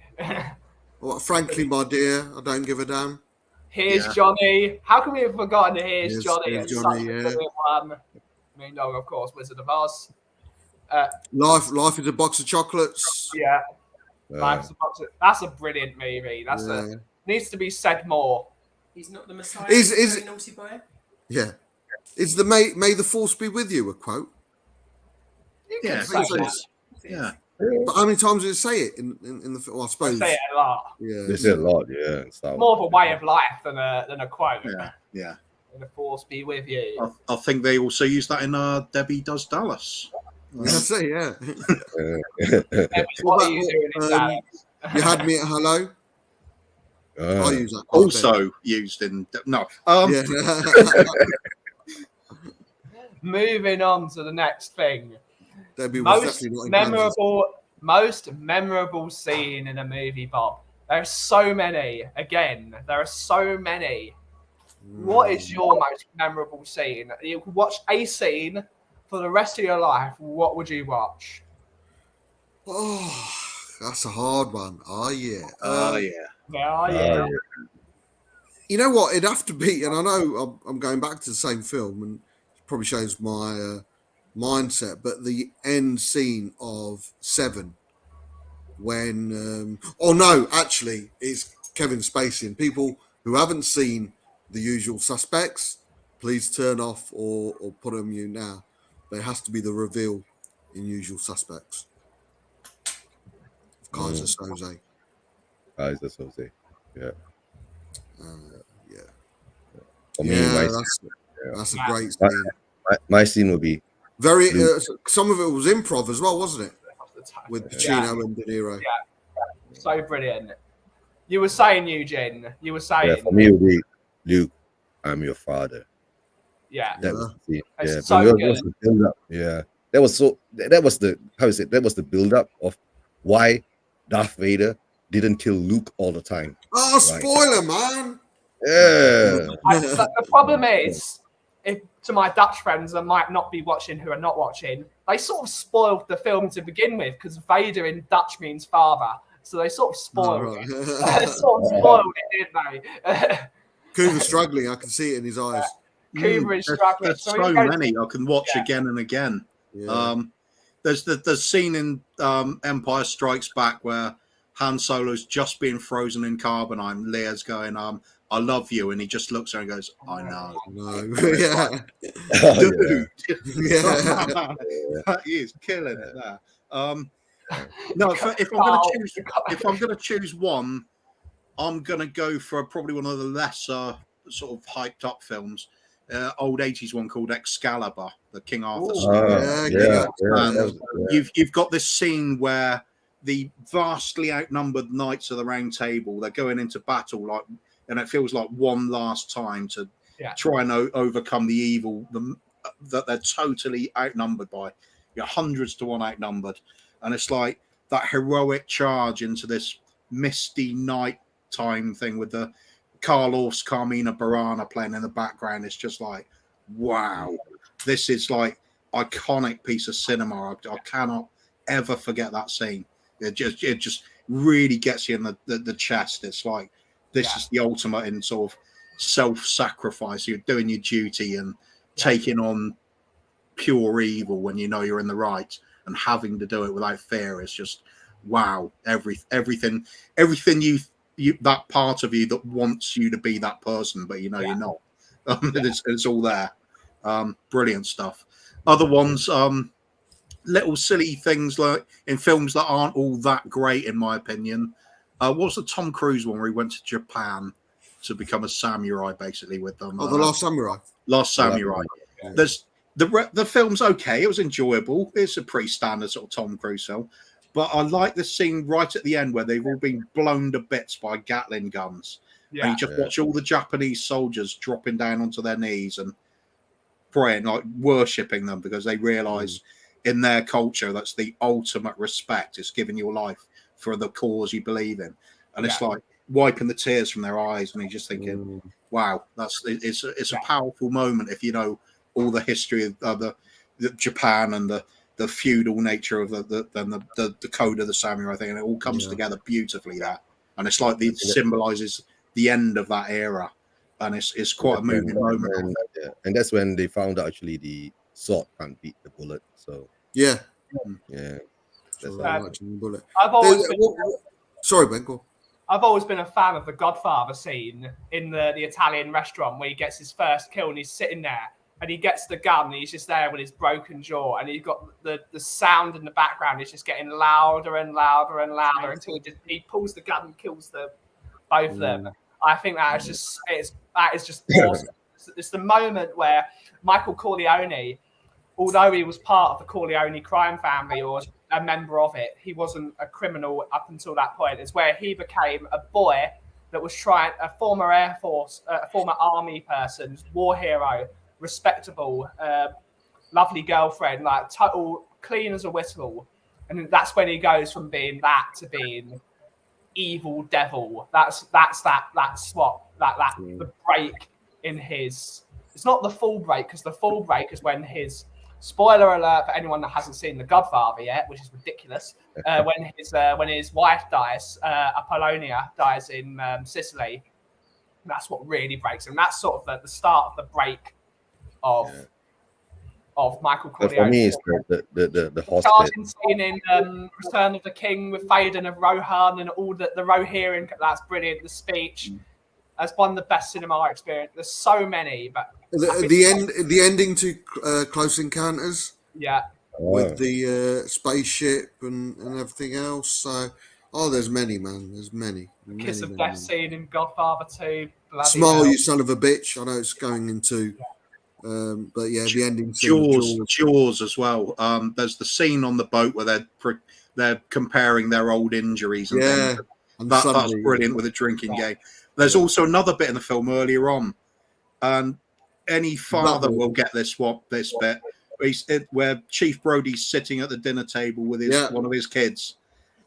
What? Frankly, my dear. I don't give a damn. Here's Johnny. How can we have forgotten Here's Johnny? Here's It's Johnny, such a brilliant one. I mean, no, of course, Wizard of Oz. Life is a box of chocolates. Yeah. That's a brilliant movie. Needs to be said more. He's not the Messiah. Is Naughty boy. Yeah. Is the may the force be with you a quote? You Yeah, could say it that. is. Yeah. But how many times did it say it in the film? Well, I I suppose. say it a lot. Yeah. They say a lot, yeah. And stuff. More of a way of life than a quote. Yeah. Yeah. And the force be with you. I think they also use that in Debbie Does Dallas. I say, yeah. What are you doing in Dallas? You had me at hello. I use that quite a bit. Also used in no. Yeah. Moving on to the next thing. Debbie was Most definitely not in most memorable scene in a movie, Bob. There's so many. Again, there are so many. What is your most memorable scene? You could watch a scene for the rest of your life. What would you watch? Oh, that's a hard one. Oh yeah. Yeah. You know what? It'd have to be, and I know I'm going back to the same film, and it probably shows my mindset. But the end scene of Seven, when actually, it's Kevin Spacey. And people who haven't seen The Usual Suspects, please turn off or put on mute now. But it has to be the reveal in Usual Suspects. Kaiser Soze. Kaiser Soze. Yeah. Yeah. For me, that's a great scene. My scene would be very. Some of it was improv as well, wasn't it? With Pacino and De Niro. Yeah. So brilliant. You were saying, Eugene. You were saying. Yeah, for me, it would be Luke. I'm your father. Yeah. That was the, yeah. So that good. was the build up. Yeah. That was the how is it? That was the build up of why Darth Vader didn't kill Luke all the time. Oh, spoiler, man. Yeah. The problem is, if to my Dutch friends that might not be watching who are not watching, they sort of spoiled the film to begin with because Vader in Dutch means father. So they sort of spoiled it. They sort of spoiled it, didn't they? Kuva's struggling. I can see it in his eyes. Kuva is struggling. There's so many I can watch again and again. Yeah. There's the scene in Empire Strikes Back where Han Solo's just being frozen in carbonite. Leia's going, I love you. And he just looks at her and goes, I know. No. Yeah. Dude. Yeah. He is killing it there. No, if I'm gonna choose one, I'm gonna go for probably one of the lesser sort of hyped up films. Old 80s one called Excalibur, the King Arthur story. You've got this scene where the vastly outnumbered knights of the Round Table, they're going into battle and it feels like one last time to try and overcome the evil that they're totally outnumbered by. You're hundreds to one outnumbered, and it's like that heroic charge into this misty night time thing with the Carmina Burana playing in the background. It's just like, wow, this is like iconic piece of cinema. I cannot ever forget that scene. It just really gets you in the chest. It's like this is the ultimate in sort of self-sacrifice. You're doing your duty and taking on pure evil when you know you're in the right, and having to do it without fear is just wow. Everything you that part of you that wants you to be that person, but you know you're not. It's all there. Brilliant stuff. Other ones, little silly things like in films that aren't all that great, in my opinion. What's the Tom Cruise one where he went to Japan to become a samurai, basically with them? The Last Samurai. Last Samurai. Yeah. There's the film's okay. It was enjoyable. It's a pretty standard sort of Tom Cruise film. But I like the scene right at the end where they've all been blown to bits by Gatling guns. Yeah. And you just watch all the Japanese soldiers dropping down onto their knees and praying, like worshipping them, because they realize in their culture that's the ultimate respect. It's giving your life for the cause you believe in. And it's like wiping the tears from their eyes. And you're just thinking, wow, it's a powerful moment if you know all the history of the Japan and the feudal nature of the code of the samurai thing, and it all comes together beautifully there. And it's like it symbolizes the end of that era, and it's quite a moving moment. And that's when they found out actually the sword can't beat the bullet. So yeah. That's I've always been... Sorry, Ben. Go. I've always been a fan of the Godfather scene in the Italian restaurant where he gets his first kill and he's sitting there and he gets the gun and he's just there with his broken jaw and he's got the sound in the background is just getting louder and louder and louder until he pulls the gun and kills both of them. I think that is just awesome. It's the moment where Michael Corleone, although he was part of the Corleone crime family or a member of it, he wasn't a criminal up until that point. It's where he became a boy that was a former Air Force, a former army person, war hero, respectable, lovely girlfriend, like total clean as a whistle. And that's when he goes from being that to being evil devil. That's the break in his. It's not the full break because the full break is when his. Spoiler alert for anyone that hasn't seen The Godfather yet, which is ridiculous. When his wife dies, Apollonia dies in Sicily. That's what really breaks him. That's sort of the start of the break of Michael Corleone. But for me, it's the hospital. Charging scene in Return of the King with Théoden of Rohan and all the Rohirrim. That's brilliant. The speech. That's one of the best cinema experience. There's so many, but the ending to Close Encounters, with the spaceship and everything else. So, there's many, man. There's many. Kiss of Death scene in Godfather 2. Smile, you son of a bitch. I know it's going into, but yeah, the ending scene. Jaws as well. There's the scene on the boat where they're comparing their old injuries. And things. And that's brilliant with a drinking game. There's also another bit in the film earlier on, and any father will get this bit, where Chief Brody's sitting at the dinner table with one of his kids,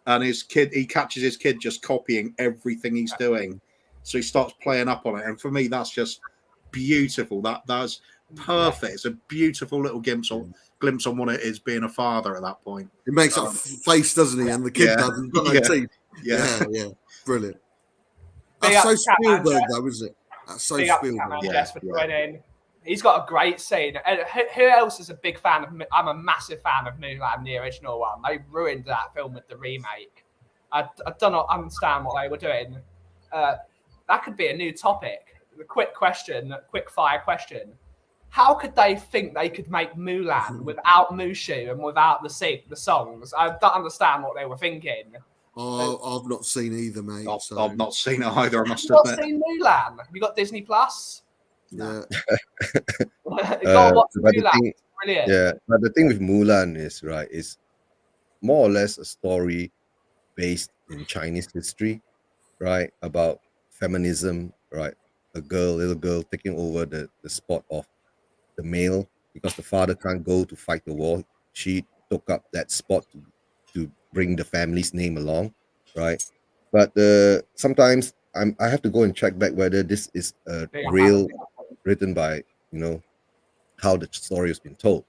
and he catches his kid just copying everything he's doing, so he starts playing up on it. And for me, that's just beautiful. That's perfect. It's a beautiful little glimpse on what it is being a father at that point. He makes that face, doesn't he? And the kid doesn't. Got no teeth. Yeah, brilliant. That's so Spielberg, though, isn't it? That's so Spielberg. He's got a great scene. And who else is a big fan of? I'm a massive fan of Mulan, the original one. They ruined that film with the remake. I do not understand what they were doing. That could be a new topic. The quick fire question. How could they think they could make Mulan without Mushu and without the songs? I don't understand what they were thinking. I've not seen either, mate. I've not seen it either, I must admit. You've not seen Mulan? Have you got Disney Plus? Yeah. You gotta watch Mulan. Brilliant. Yeah, but the thing with Mulan is more or less a story based in Chinese history, right? About feminism, right? A little girl taking over the spot of the male because the father can't go to fight the war. She took up that spot to bring the family's name along, right? But sometimes I have to go and check back whether this is real, written by how the story has been told.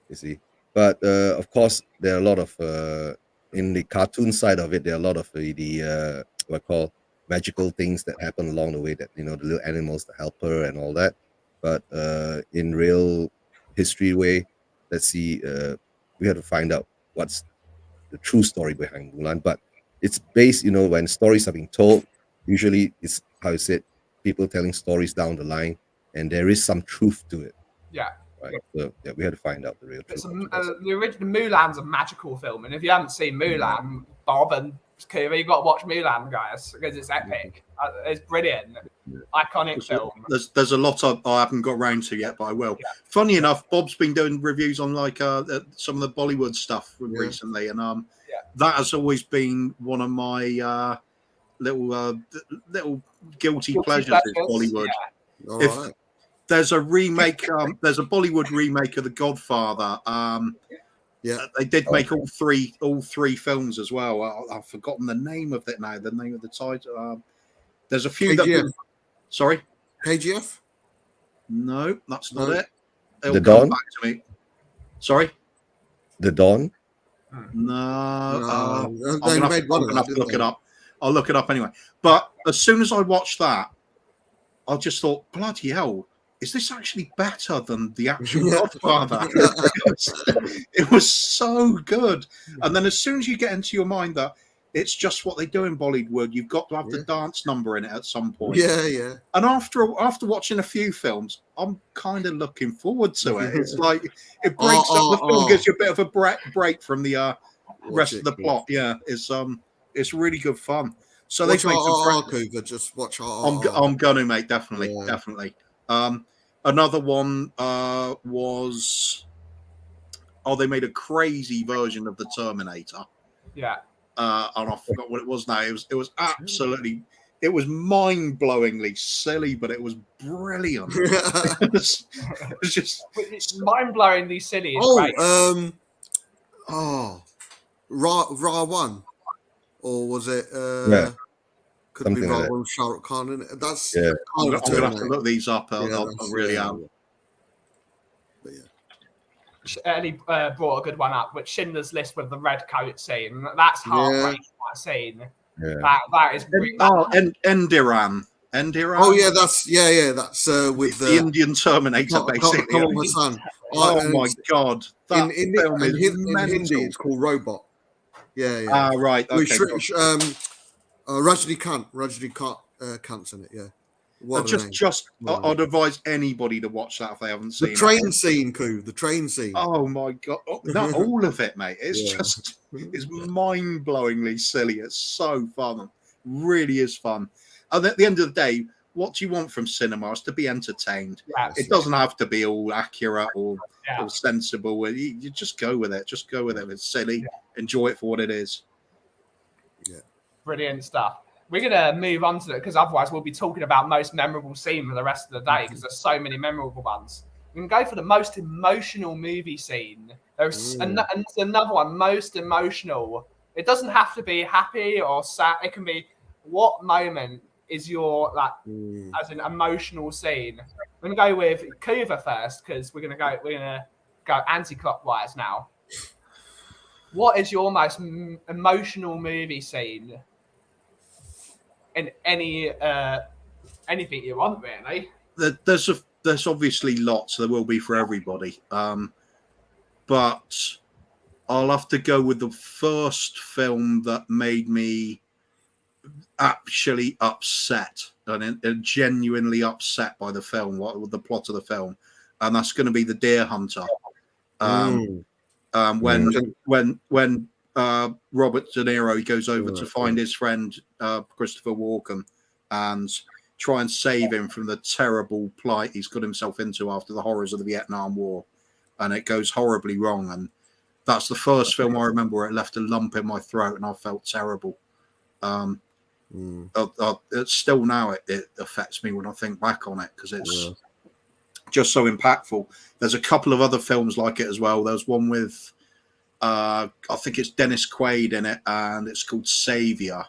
You see, but of course there are a lot of in the cartoon side of it. There are a lot of the what I call magical things that happen along the way. That the little animals that help her and all that. But in real history way, let's see. We have to find out what's the true story behind Mulan, but it's based, when stories are being told, usually it's how you said, people telling stories down the line, and there is some truth to it. Yeah. Right. So we had to find out the real truth. The original Mulan's a magical film, and if you haven't seen Mulan, Bob and Kuva, you've got to watch Mulan, guys, because it's epic. It's brilliant, iconic film. There's a lot I haven't got around to yet, but I will. Yeah. Funny enough, Bob's been doing reviews on some of the Bollywood stuff recently, and that has always been one of my little guilty pleasures is Bollywood. Yeah. There's a remake, there's a Bollywood remake of The Godfather. They did make all three films as well. I've forgotten the name of it now. The name of the title. There's a few KGF. Sorry, KGF. No, that's not it. It'll come back to me. Sorry, The Dawn. No, I'm gonna have to look it up. I'll look it up anyway. But as soon as I watched that, I just thought, bloody hell. Is this actually better than the actual Godfather? It was so good. And then as soon as you get into your mind that It's just what they do in Bollywood. You've got to have the dance number in it at some point. Yeah. And after watching a few films, I'm kind of looking forward to it. It's like it breaks up the film, gives you a bit of a break from the rest of the plot. Yeah, it's really good fun. So watch they've made some Cougar, just watch I'm gonna, mate, definitely. Another one was they made a crazy version of the Terminator. Yeah. And I forgot what it was now. It was absolutely, it was mind-blowingly silly, but it was brilliant. It was just mind-blowingly silly. Is great. Ra One, or was it? Could Something be Ra like One, Shah Rukh Khan. In it. That's Yeah. I'm gonna have to look these up. I really am. But yeah. Ellie brought a good one up, which Schindler's List with the red coat scene. That's heartbreaking. That scene. Yeah. That is. Endiran. Oh yeah, that's That's with the Indian Terminator, basically. Oh my god, that film is in Hindi. It's called Robot. Yeah. Ah, right. Okay. Rajnikant's in it. Yeah. I'd advise anybody to watch that if they haven't seen the train scene, The train scene. Oh my god! Not all of it, mate. It's it's mind-blowingly silly. It's so fun. Really is fun. And at the end of the day, what do you want from cinema? Is to be entertained. It doesn't have to be all accurate or sensible. You just go with it. Just go with it. It's silly. Enjoy it for what it is. Yeah. Brilliant stuff. We're going to move on to it because otherwise we'll be talking about most memorable scene for the rest of the day because there's so many memorable ones. We can go for the most emotional movie scene. There's another one, most emotional. It doesn't have to be happy or sad. It can be what moment is your as an emotional scene. I'm going to go with Kuva first because we're going to go anti-clockwise now. What is your most emotional movie scene? In anything you want, really. There's obviously lots. There will be for everybody. But I'll have to go with the first film that made me actually upset and genuinely upset by the film, the plot of the film, and that's going to be The Deer Hunter. When Robert De Niro goes over to find his friend Christopher Walken and try and save him from the terrible plight he's got himself into after the horrors of the Vietnam War, and it goes horribly wrong. And that's the first film I remember where it left a lump in my throat and I felt terrible. It's still now it affects me when I think back on it because it's just so impactful. There's a couple of other films like it as well. There's one with I think it's Dennis Quaid in it, and it's called Savior,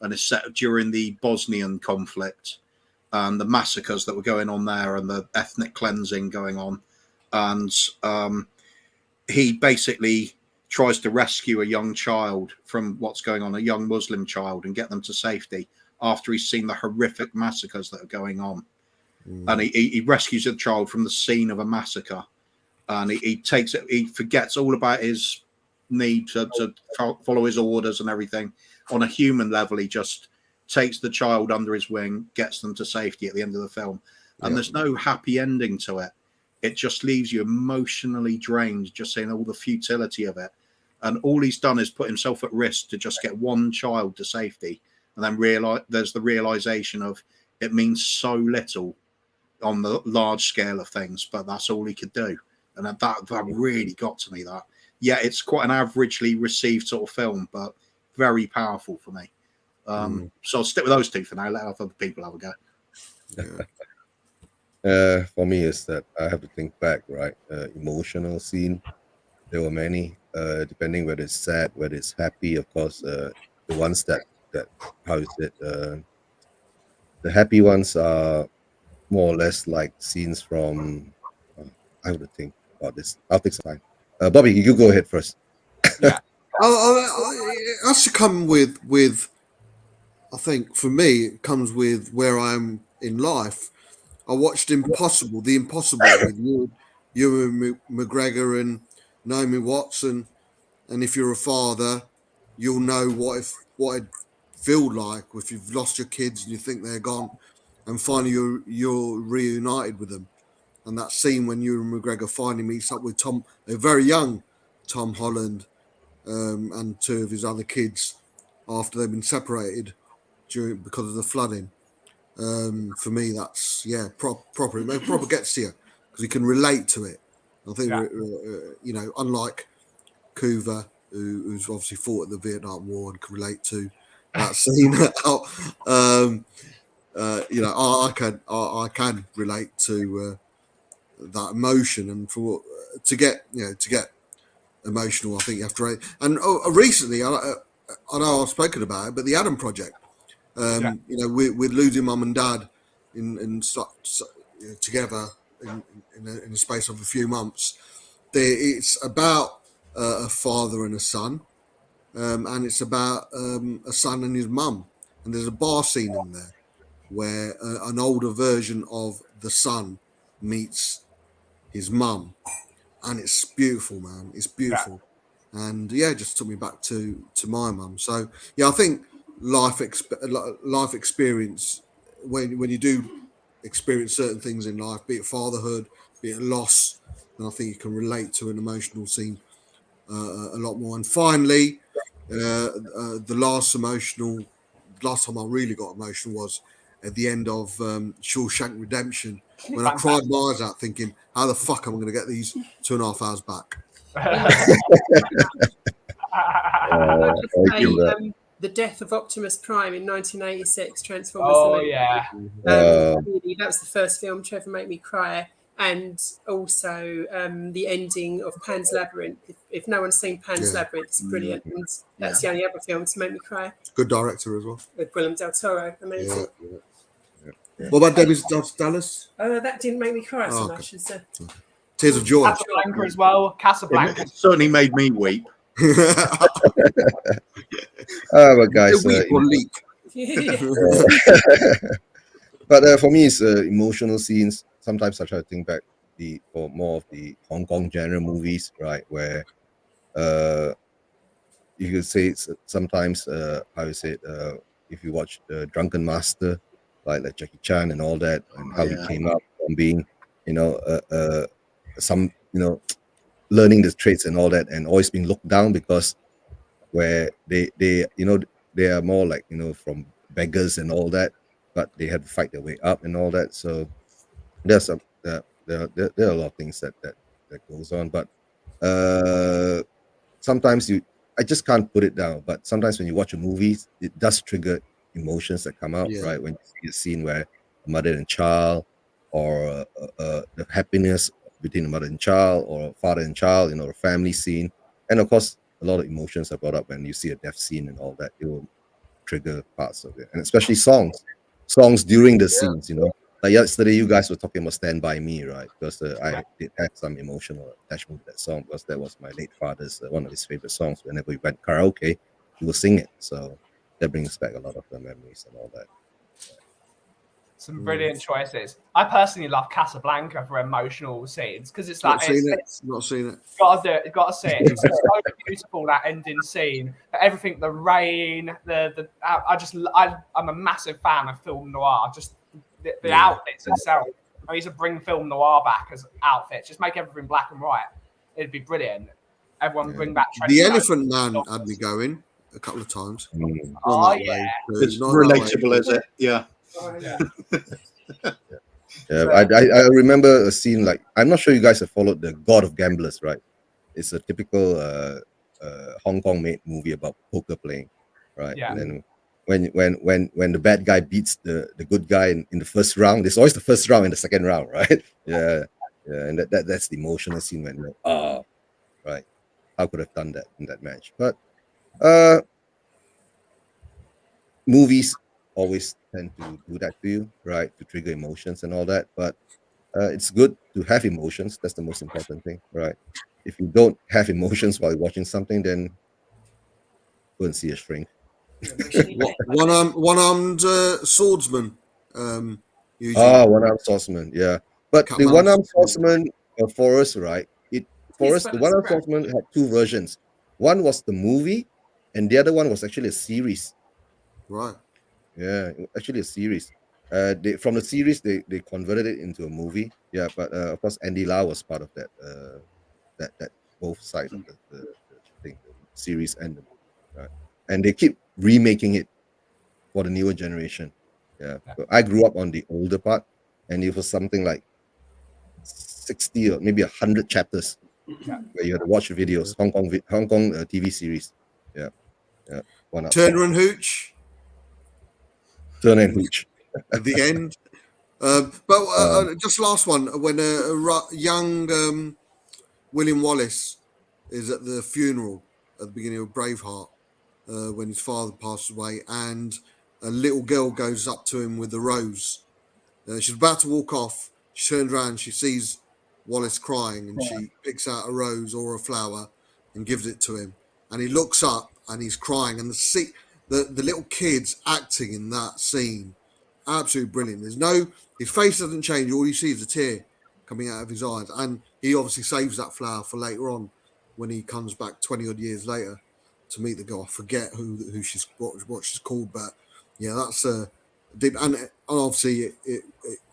and it's set during the Bosnian conflict and the massacres that were going on there and the ethnic cleansing going on. And he basically tries to rescue a young child from what's going on, a young Muslim child, and get them to safety after he's seen the horrific massacres that are going on. And he rescues the child from the scene of a massacre, and he forgets all about his need to follow his orders and everything. On a human level, he just takes the child under his wing, gets them to safety at the end of the film. And there's no happy ending to it. It just leaves you emotionally drained, just seeing all the futility of it. And all he's done is put himself at risk to just get one child to safety. And then there's the realization of it means so little on the large scale of things, but that's all he could do. And that really got to me. That it's quite an averagely received sort of film, but very powerful for me. So I'll stick with those two for now. Let other people have a go. For me, is that I have to think back, right? Emotional scene. There were many, depending whether it's sad, whether it's happy. Of course, the ones that how is it? The happy ones are more or less like scenes from. I have to think about this. I'll take some time. Bobby, you go ahead first. I has to come with. I think for me, it comes with where I am in life. I watched The Impossible with Ewan McGregor and Naomi Watts, and if you're a father, you'll know what what it feel like if you've lost your kids and you think they're gone, and finally you're reunited with them. And that scene when Ewan McGregor finally meets up with Tom, a very young Tom Holland, and two of his other kids after they've been separated because of the flooding. For me, that's proper. It proper gets to you because you can relate to it. I think unlike Coover, who's obviously fought in the Vietnam War and can relate to that scene. I can relate to that emotion, and to get emotional, I think you have to. And recently, I know I've spoken about it, but the Adam Project. With losing mum and dad together in the space of a few months. It's about a father and a son, and it's about a son and his mum. And there's a bar scene in there where an older version of the son meets his mum, and it's beautiful, man. It's beautiful, and it just took me back to my mum. So I think life experience, when you do experience certain things in life, be it fatherhood, be it loss, then I think you can relate to an emotional scene a lot more. And finally, the last time I really got emotional was at the end of Shawshank Redemption, when I cried my eyes out thinking, how the fuck am I going to get these 2.5 hours back? The death of Optimus Prime in 1986, Transformers. Really, that was the first film to ever make me cry. And also the ending of Pan's Labyrinth. If no one's seen Pan's Labyrinth, it's brilliant. And that's the only other film to make me cry. Good director as well. With Willem Del Toro, amazing. What about Debbie's Dallas? That didn't make me cry so much. Tears of Joy. Casablanca as well. Casablanca. It certainly made me weep. But guys, but for me, it's emotional scenes. Sometimes I try to think back for more of the Hong Kong genre movies, right? Where you could say it's sometimes if you watch the Drunken Master, like Jackie Chan and all that, and how he came up from being, learning the traits and all that, and always being looked down because where they are more like from beggars and all that, but they had to fight their way up and all that. So there are a lot of things that goes on, but sometimes I just can't put it down. But sometimes when you watch a movie, it does trigger emotions that come out, right? When you see a scene where a mother and child, or the happiness between a mother and child, or a father and child, a family scene, and of course a lot of emotions are brought up when you see a death scene and all that. It will trigger parts of it, and especially songs during the scenes. Like yesterday, you guys were talking about "Stand By Me," right? Because I did have some emotional attachment to that song, because that was my late father's one of his favorite songs. Whenever we went karaoke, he would sing it. So that brings back a lot of the memories and all that. Some brilliant choices. I personally love Casablanca for emotional scenes because it's like not seen it. Got to do it. Got to see it. It's so beautiful, that ending scene. Everything, the rain, I'm a massive fan of film noir. Just the outfits itself. I need to bring film noir back as outfits. Just make everything black and white. It'd be brilliant. Everyone bring back The Elephant Man had me going a couple of times. It's relatable, is it? Yeah. I remember a scene, like, I'm not sure you guys have followed the God of Gamblers, right? It's a typical Hong Kong made movie about poker playing, right? Yeah. And then when the bad guy beats the good guy in the first round, there's always the first round and the second round, right? And that's the emotional scene when right, how could I have done that in that match? But movies always tend to do that to you, right? To trigger emotions and all that. But it's good to have emotions. That's the most important thing, right? If you don't have emotions while you're watching something, then go and see a shrink. One-armed swordsman. One-armed swordsman, yeah. But the one-armed swordsman for us, right? The one-armed swordsman had two versions. One was the movie, and the other one was actually a series. Right. Yeah, actually a series. From the series they converted it into a movie. Yeah, but of course Andy Lau was part of that. That both sides of the thing, the series and the movie. Right? And they keep remaking it for the newer generation. Yeah. But I grew up on the older part, and it was something like 60 or maybe 100 chapters where you had to watch the videos. Hong Kong TV series. Yeah. One up. Turner and Hooch Turner and Hooch. at the end. Just last one. When young William Wallace is at the funeral at the beginning of Braveheart, when his father passed away, and a little girl goes up to him with a rose. She's about to walk off. She turns around, she sees Wallace crying, and she picks out a rose or a flower and gives it to him. And he looks up and he's crying, and the little kid's acting in that scene, absolutely brilliant. His face doesn't change. All you see is a tear coming out of his eyes, and he obviously saves that flower for later on when he comes back 20 odd years later to meet the girl. I forget what she's called, but yeah, that's deep. And obviously,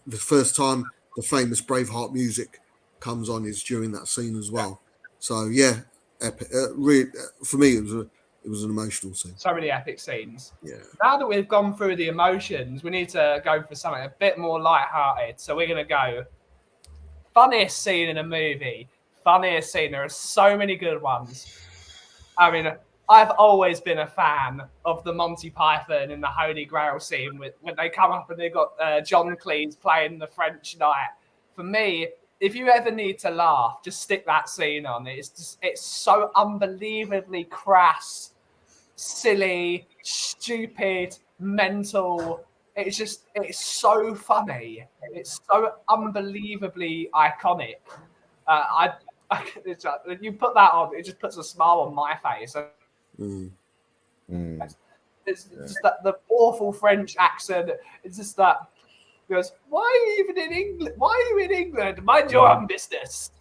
the first time the famous Braveheart music comes on is during that scene as well. So yeah, epic. Really, for me, it was an emotional scene. So many epic scenes. Yeah. Now that we've gone through the emotions, we need to go for something a bit more lighthearted. So we're gonna go funniest scene in a movie. Funniest scene. There are so many good ones. I mean, I've always been a fan of the Monty Python in the Holy Grail scene when they come up and they've got John Cleese playing the French Knight. For me, if you ever need to laugh, just stick that scene on. It's so unbelievably crass, silly, stupid, mental. It's so funny. It's so unbelievably iconic. You put that on, it just puts a smile on my face. It's just that the awful French accent. It's just that he goes, "Why are you even in England? Why are you in England? Mind your own business."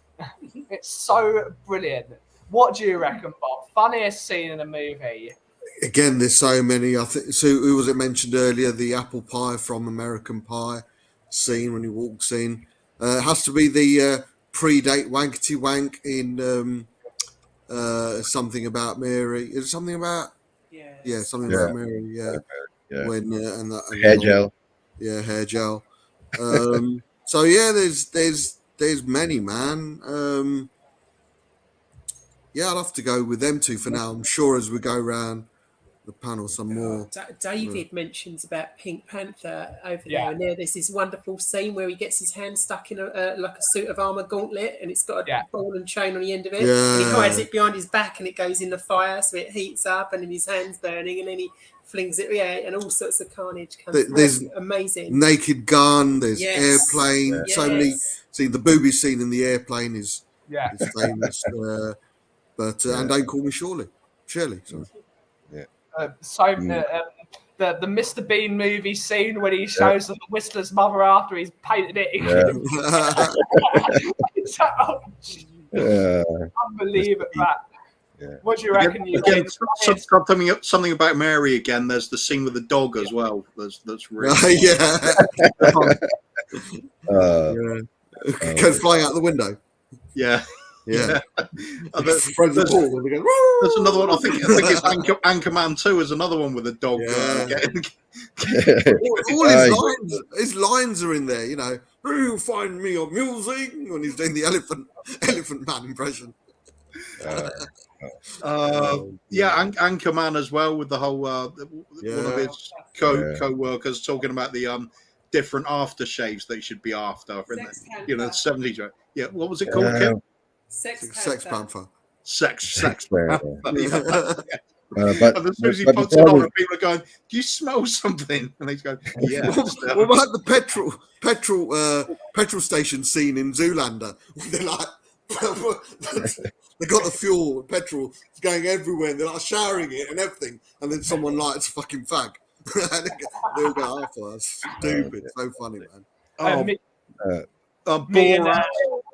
It's so brilliant. What do you reckon, Bob? Funniest scene in a movie? Again, there's so many. I think. So, who was it mentioned earlier? The apple pie from American Pie scene when he walks in. It has to be the pre-date wankety wank in Something About Mary. Is it something about? Yeah, something about Mary. Yeah. When and hair gel. Yeah, hair gel. So yeah, there's many, man. Yeah, I'll have to go with them two for now. I'm sure as we go around the panel, some more. David mentions about Pink Panther over there, and there's this wonderful scene where he gets his hand stuck in a suit of armor gauntlet, and it's got a ball and chain on the end of it, and he hides it behind his back, and it goes in the fire, so it heats up, and then his hand's burning, and then he flings it, and all sorts of carnage comes. There's amazing Naked Gun. There's airplane. So many. See, the booby scene in the airplane is famous. But and Don't Call Me Shirley. Sorry. The Mr. Bean movie scene when he shows the Whistler's mother after he's painted it. Unbelievable. What do you reckon? Something about Mary again. There's the scene with the dog as well. That's really goes flying out the window. Yeah. There's another one. I think it's Anchorman 2 is another one with a dog. All his lines are in there. You know, you find me amusing when he's doing the elephant man impression. Anchorman as well with the whole one of his co-workers talking about the different aftershaves they should be after in the 70s. Yeah, what was it called? Kim? Sex Panther. Sex Panther. But as soon as he puts it on, and people are going, "Do you smell something?" And he's going, "Yeah." What about the petrol station scene in Zoolander? They're like, they got the fuel, petrol, it's going everywhere, and they're like showering it and everything, and then someone lights a fucking fag. They all go after us. Stupid, so funny, man.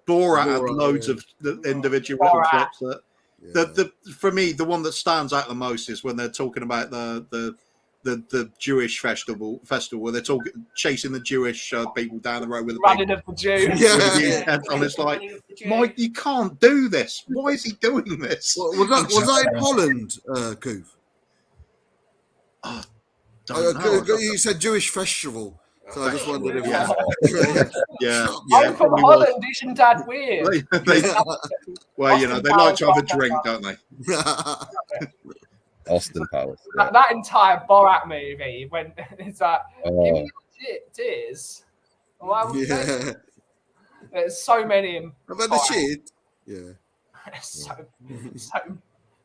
Borat had loads of individual little clips that For me, the one that stands out the most is when they're talking about the Jewish festival where they're chasing the Jewish people down the road with the running of the Jews. And it's like, Mike, you can't do this. Why is he doing this? Was that in Holland, Koof? You said Jewish festival. So I just wondered if I'm from Holland. Isn't that weird? Well, you know, they like to have a drink, don't they? Austin Powers. That entire Borat movie, when it's like, give me tears. There's so many. I've had the shit. Yeah.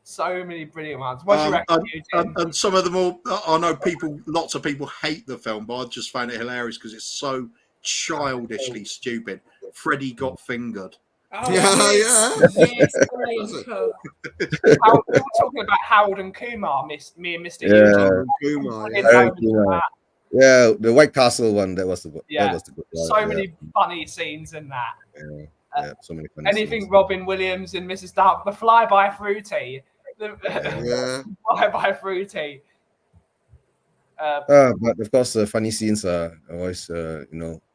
So many brilliant ones. What do you reckon? And some of them all, I know lots of people hate the film, but I just find it hilarious because it's so childishly stupid. Freddie got fingered. Oh, yes, we were talking about Harold and Kumar, me and Mr. Kumar. Yeah, the White Castle one. That was the good one. So many funny scenes in that. Yeah, so many funny anything scenes. Robin Williams and Mrs. Dark, the flyby fruity. Flyby fruity. But of course, funny scenes are always, to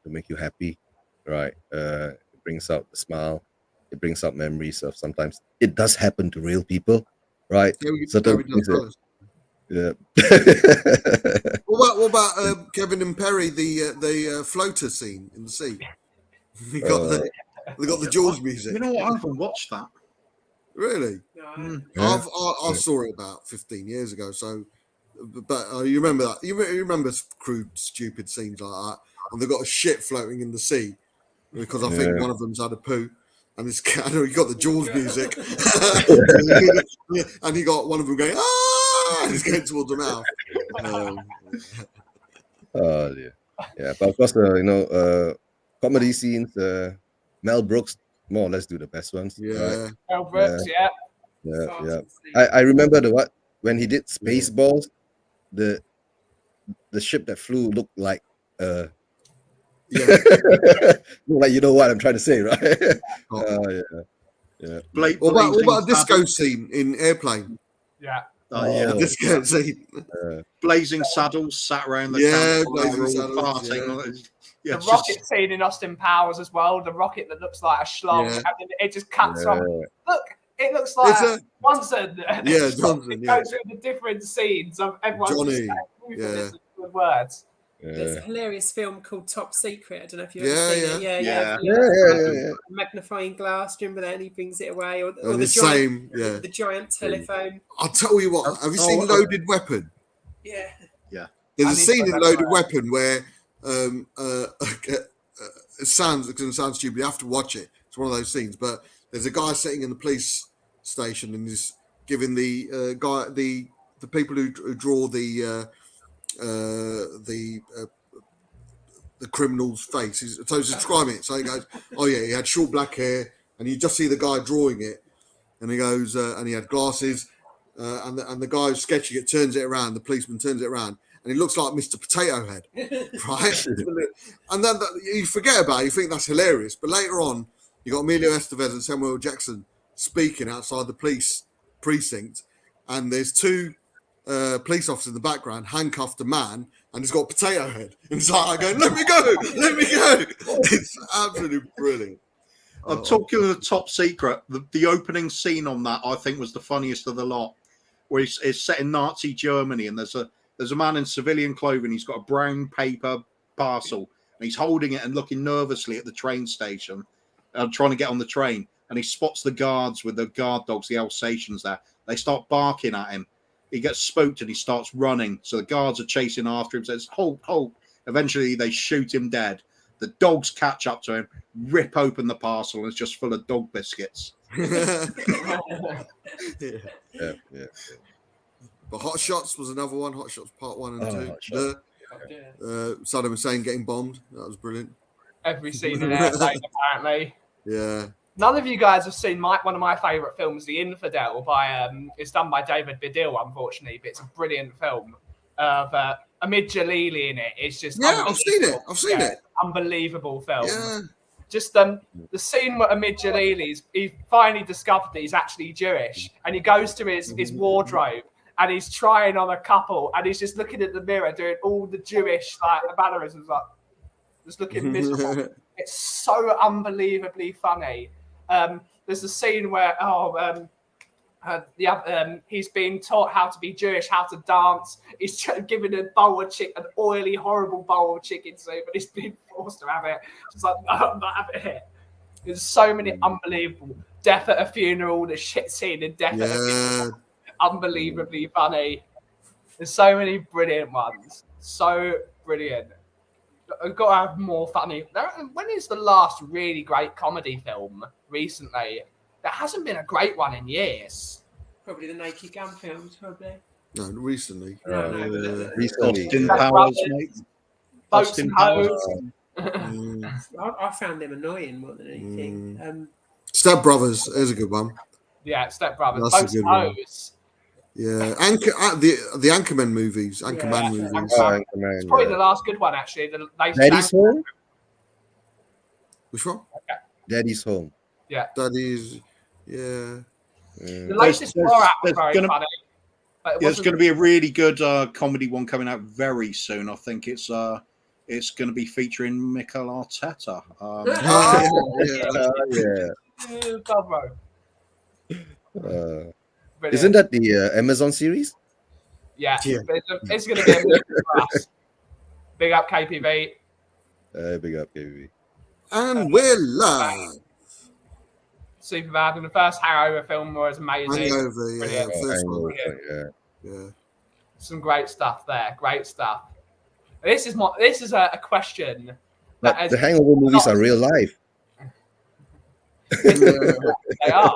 make you happy, right? It brings out the smile. It brings out memories of sometimes it does happen to real people, right? Yeah. What about Kevin and Perry, the floater scene in the sea? They got the Jaws music. You know what? I haven't watched that. Really? No. I saw it about 15 years ago. So, but you remember that? You remember crude, stupid scenes like that, and they've got a shit floating in the sea because I think one of them's had a poo, and this cat, you got the Jaws music, and you got one of them going and he's going towards the mouth. Oh dear. Yeah, but of course, comedy scenes. Mel Brooks more or less do the best ones. Yeah, right? Mel Brooks. Yeah. I remember when he did Spaceballs, the ship that flew looked like like, you know what I'm trying to say, right? Yeah. What about a disco scene in Airplane? Yeah. Disco scene. Blazing Saddles sat around the Blazing Saddles, party. The rocket scene in Austin Powers as well. The rocket that looks like a schlong, and then it just cuts off. Look, it looks like Johnson. Johnson. It goes through the different scenes of everyone just with words. There's a hilarious film called Top Secret. I don't know if you've ever seen it. Yeah. Magnifying glass. Do you remember that? And he brings it away, or the giant telephone. I'll tell you what. Have you seen Loaded Weapon? Yeah. There's a scene in Loaded Weapon where it sounds stupid. You have to watch it. It's one of those scenes. But there's a guy sitting in the police station and he's giving the guy the people who draw the criminal's face. So he's describing it. So he goes, "Oh yeah, he had short black hair," and you just see the guy drawing it, and he goes, and he had glasses, and the guy who's sketching it turns it around. The policeman turns it around, and he looks like Mr. Potato Head, right? And then you forget about it. You think that's hilarious, but later on, you got Emilio Estevez and Samuel Jackson speaking outside the police precinct, and there's two police officer in the background handcuffed a man and he's got a potato head and he's like going, let me go. It's absolutely brilliant. I'm talking of the Top Secret. The opening scene on that I think was the funniest of the lot, where it's set in Nazi Germany and there's a man in civilian clothing. He's got a brown paper parcel and he's holding it and looking nervously at the train station, trying to get on the train, and he spots the guards with the guard dogs, the Alsatians there. They start barking at him. He gets spooked and he starts running. So the guards are chasing after him, says, "Halt, halt." Eventually they shoot him dead. The dogs catch up to him, rip open the parcel, and it's just full of dog biscuits. Yeah. But Hot Shots was another one. Hot Shots Part 1 and 2. Saddam Hussein getting bombed. That was brilliant. Every scene in Airplane, apparently. Yeah. None of you guys have seen one of my favourite films, The Infidel, by it's done by David Baddiel, unfortunately, but it's a brilliant film. Amid Jalili in it. It's just I've seen it. Unbelievable film. Yeah. Just the scene where Amid Jalili's, he finally discovered that he's actually Jewish, and he goes to his wardrobe and he's trying on a couple, and he's just looking at the mirror doing all the Jewish like mannerisms, like just looking miserable. It's so unbelievably funny. There's a scene where he's being taught how to be Jewish, how to dance. He's given a bowl of chicken, an oily, horrible bowl of chicken soup, and he's being forced to have it. It's like, no, I'm not having it. There's so many unbelievable. Death at a funeral, the shit scene in Death at a funeral. Unbelievably funny. There's so many brilliant ones. So brilliant. I've got to have more funny. When is the last really great comedy film recently? There hasn't been a great one in years. Probably the Naked Gun films, probably. No, recently. Recently. Austin Powers, mate. Boats and Hoes. I found them annoying more than anything. Step Brothers is a good one. Yeah, Step Brothers. That's Boats a and good one. Hoes. Yeah, the Anchorman movies. Anchorman movies. Anchorman, It's probably the last good one, actually. Daddy's Home? Which one? Okay. Daddy's Home. Yeah. Daddy's. Yeah. The latest Borat was very funny. There's going to be a really good comedy one coming out very soon. I think it's going to be featuring Mikel Arteta. Isn't that the Amazon series? Yeah. It's going to be a movie for us. Big up KPV. Big up KPV. And we're live. Superbad, and the first Hangover film was amazing. Hangover, yeah. First one. Yeah. Some great stuff there. Great stuff. This is a question. But the Hangover movies are real life. They are.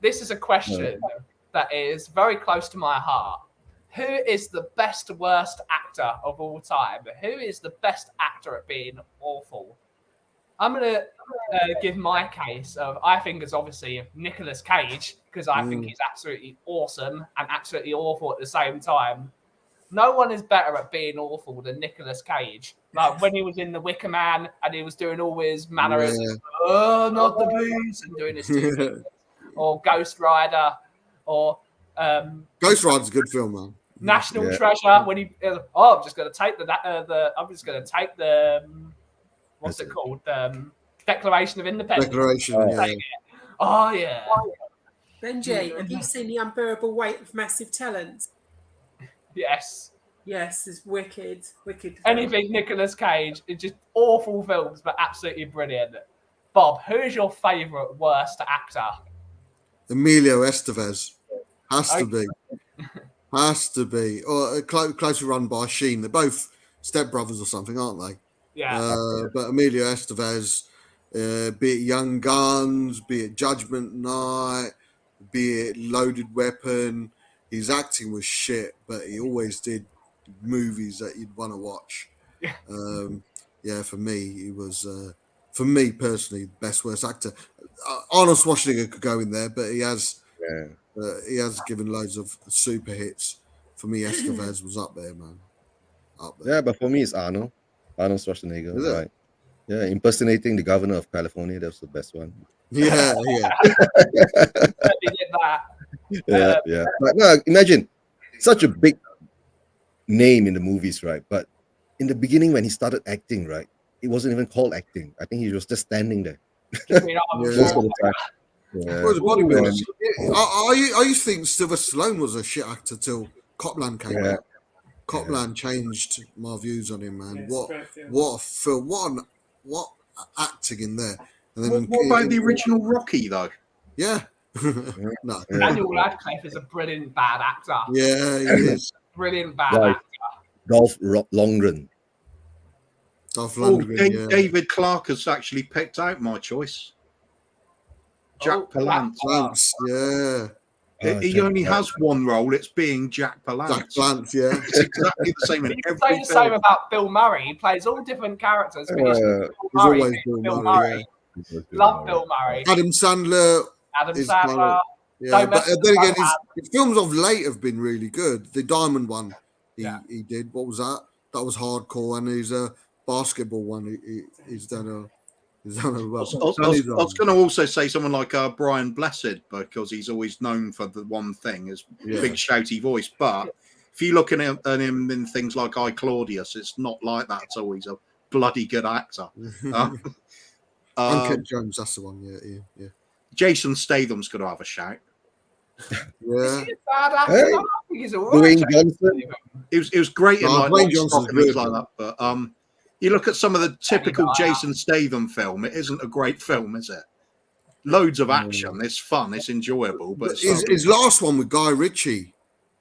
This is a question that is very close to my heart. Who is the best worst actor of all time? Who is the best actor at being awful? I'm going to give my case of, I think it's obviously Nicolas Cage, because I think he's absolutely awesome and absolutely awful at the same time. No one is better at being awful than Nicolas Cage. Like when he was in The Wicker Man and he was doing all his mannerisms, oh, not the bees, and doing his stupid, or Ghost Rider, or Ghost Rider's a good film, man. National Treasure, when he, I'm just going to take the what's it called? Declaration of Independence. Oh, yeah. Benji, have you seen The Unbearable Weight of Massive Talent? Yes. Yes, it's wicked. Anything Nicolas Cage, it's just awful films, but absolutely brilliant. Bob, who is your favourite worst actor? Emilio Estevez. Has to be. Or closely run by Sheen. They're both stepbrothers or something, aren't they? Yeah. But Emilio Estevez, be it Young Guns, be it Judgment Night, be it Loaded Weapon, his acting was shit, but he always did movies that you'd want to watch. For me, he was, for me personally, best worst actor. Arnold Schwarzenegger could go in there, but he has given loads of super hits. For me, Estevez was up there, man. Up there. Yeah, but for me, it's Arnold Schwarzenegger, right? Yeah, impersonating the governor of California, that was the best one. Yeah. He did that. Yeah. But no, imagine such a big name in the movies, right? But in the beginning, when he started acting, right, it wasn't even called acting. I think he was just standing there. Most of the time. Yeah. I used to think Sylvester Stallone was a shit actor till Copland came out. Copland changed my views on him, man. What a film! What acting in there? And then what about the original Rocky, though? Yeah. No. Daniel Radcliffe is a brilliant bad actor. Yeah, he is. Brilliant bad actor. Dolph Lundgren. David Clark has actually picked out my choice. Jack Palance. He only has one role. It's being Jack Palance. Jack Palance, yeah. It's exactly the same in every film. Say the same about Bill Murray. He plays all different characters. But he's always Bill Murray. Love Bill Murray. Adam Sandler. Yeah, but then again, his films of late have been really good. The Diamond one he did. What was that? That was hardcore. And he's a basketball one. He's done He's done it I well. was going to also say someone like Brian Blessed, because he's always known for the one thing, his big shouty voice. But if you look at him in things like I, Claudius, it's not like that at all. He's a bloody good actor. Uncut Jones, that's the one. Yeah. Jason Statham's going to have a shout. Yeah. Is he a bad actor? Hey. I think he's all right. Dwayne Johnson. It was great in like Dwayne Lock, Johnson's Stock and things good, like that. But you look at some of the typical Jason Statham film, it isn't a great film, is it? Loads of action. It's fun. It's enjoyable. But his last one with Guy Ritchie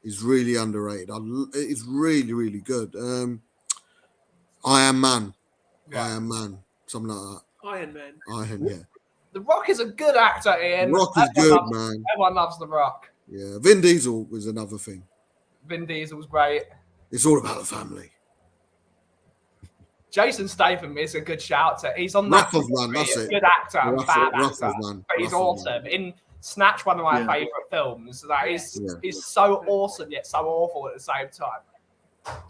is really underrated. It's really, really good. I Am Man. Yeah. I Am Man. Something like that. Iron Man. Yeah. The Rock is a good actor, Ian. The Rock is good, man. Everyone loves The Rock. Yeah. Vin Diesel was another thing. Vin Diesel's great. It's all about the family. Jason Statham is a good shout. He's on Wrath that. of Man, that's it. Good actor, bad Wrath actor, of Man. but he's Wrath of awesome. In Snatch, one of my favourite films. That is so awesome yet so awful at the same time.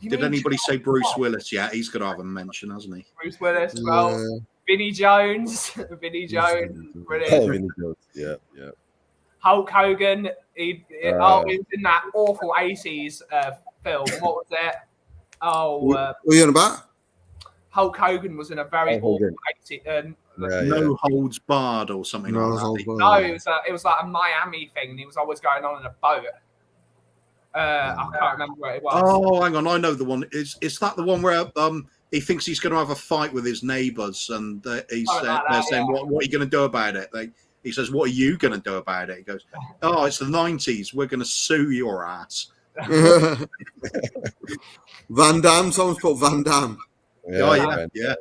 Did anybody say Bruce Willis yet? He's got to have a mention, hasn't he? Bruce Willis, well, Vinnie Jones. Vinnie Jones, brilliant. Oh, Vinnie Jones. Yeah. Hulk Hogan. He was in that awful 80s film. What was it? what are you on about? Hulk Hogan was in a very awful 80s. No Holds Barred or something like that. No, it was like a Miami thing. And he was always going on in a boat. I can't remember where it was. Oh, hang on, I know the one. Is that the one where he thinks he's going to have a fight with his neighbours, and they're saying, "What are you going to do about it?" He says, "What are you going to do about it?" He goes, "Oh, it's the 90s. We're going to sue your ass." Van Damme. Someone's put Van Damme. Yeah.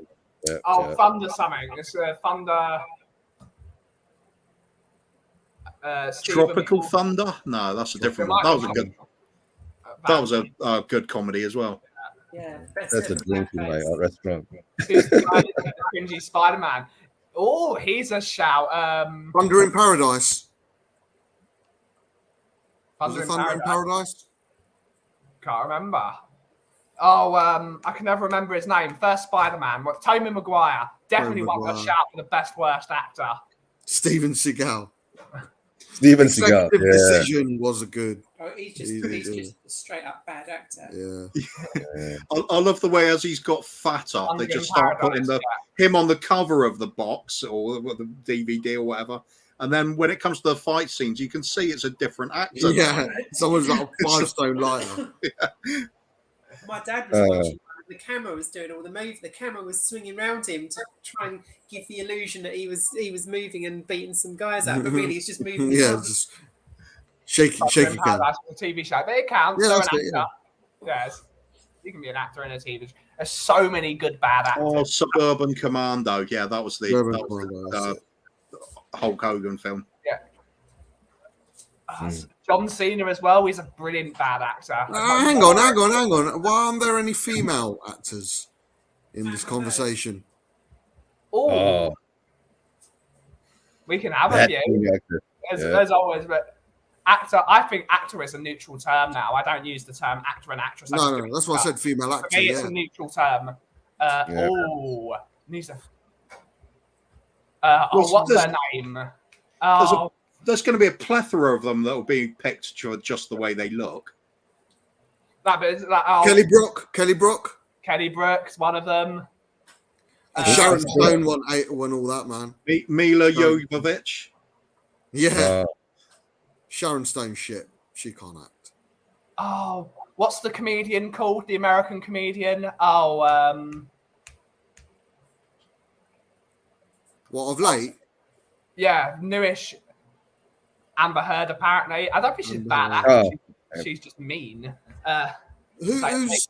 Thunder something. It's Thunder. Tropical Thunder? No, that's a different one. That was a good. That was a good comedy as well. Yeah, that's a drink in my restaurant. Who's the cringy Spider-Man? Oh, he's a shout. Thunder in Paradise. Thunder in Paradise? Can't remember. Oh, I can never remember his name. First Spider-Man. Tobey Maguire. Definitely won a shout for the best worst actor. Steven Seagal. Steven Seagal. Decision was a good. Oh, he's just a straight up bad actor. Yeah. I love the way as he's got fatter, they just start putting him on the cover of the box or the DVD or whatever. And then when it comes to the fight scenes, you can see it's a different actor. Yeah, someone's like a 5 stone lighter. My dad was watching. The camera was doing all the move. The camera was swinging around him to try and give the illusion that he was moving and beating some guys up, but really he's just moving. Just shaky cam. That's a TV show, but it counts. Yeah, that's an actor. Yes, you can be an actor in a TV show. There's so many good bad actors. Oh, Suburban Commando. Yeah, that was the Hulk Hogan film. Yeah. John Cena as well. He's a brilliant bad actor. Hang on. Why aren't there any female actors in this conversation? Oh, we can have a few. There's always, but actor. I think actor is a neutral term now. I don't use the term actor and actress. No, that's why I said female actor. For me, it's a neutral term. What's their name? There's going to be a plethora of them that will be picked just the way they look. Kelly Brook. Kelly Brook's one of them. Sharon Stone won all that, man. Mila Jovovich. Yeah. Sharon Stone shit. She can't act. Oh, what's the comedian called? The American comedian? What, of late? Yeah, newish. Amber Heard, apparently. I don't think she's bad. She's just mean. Who's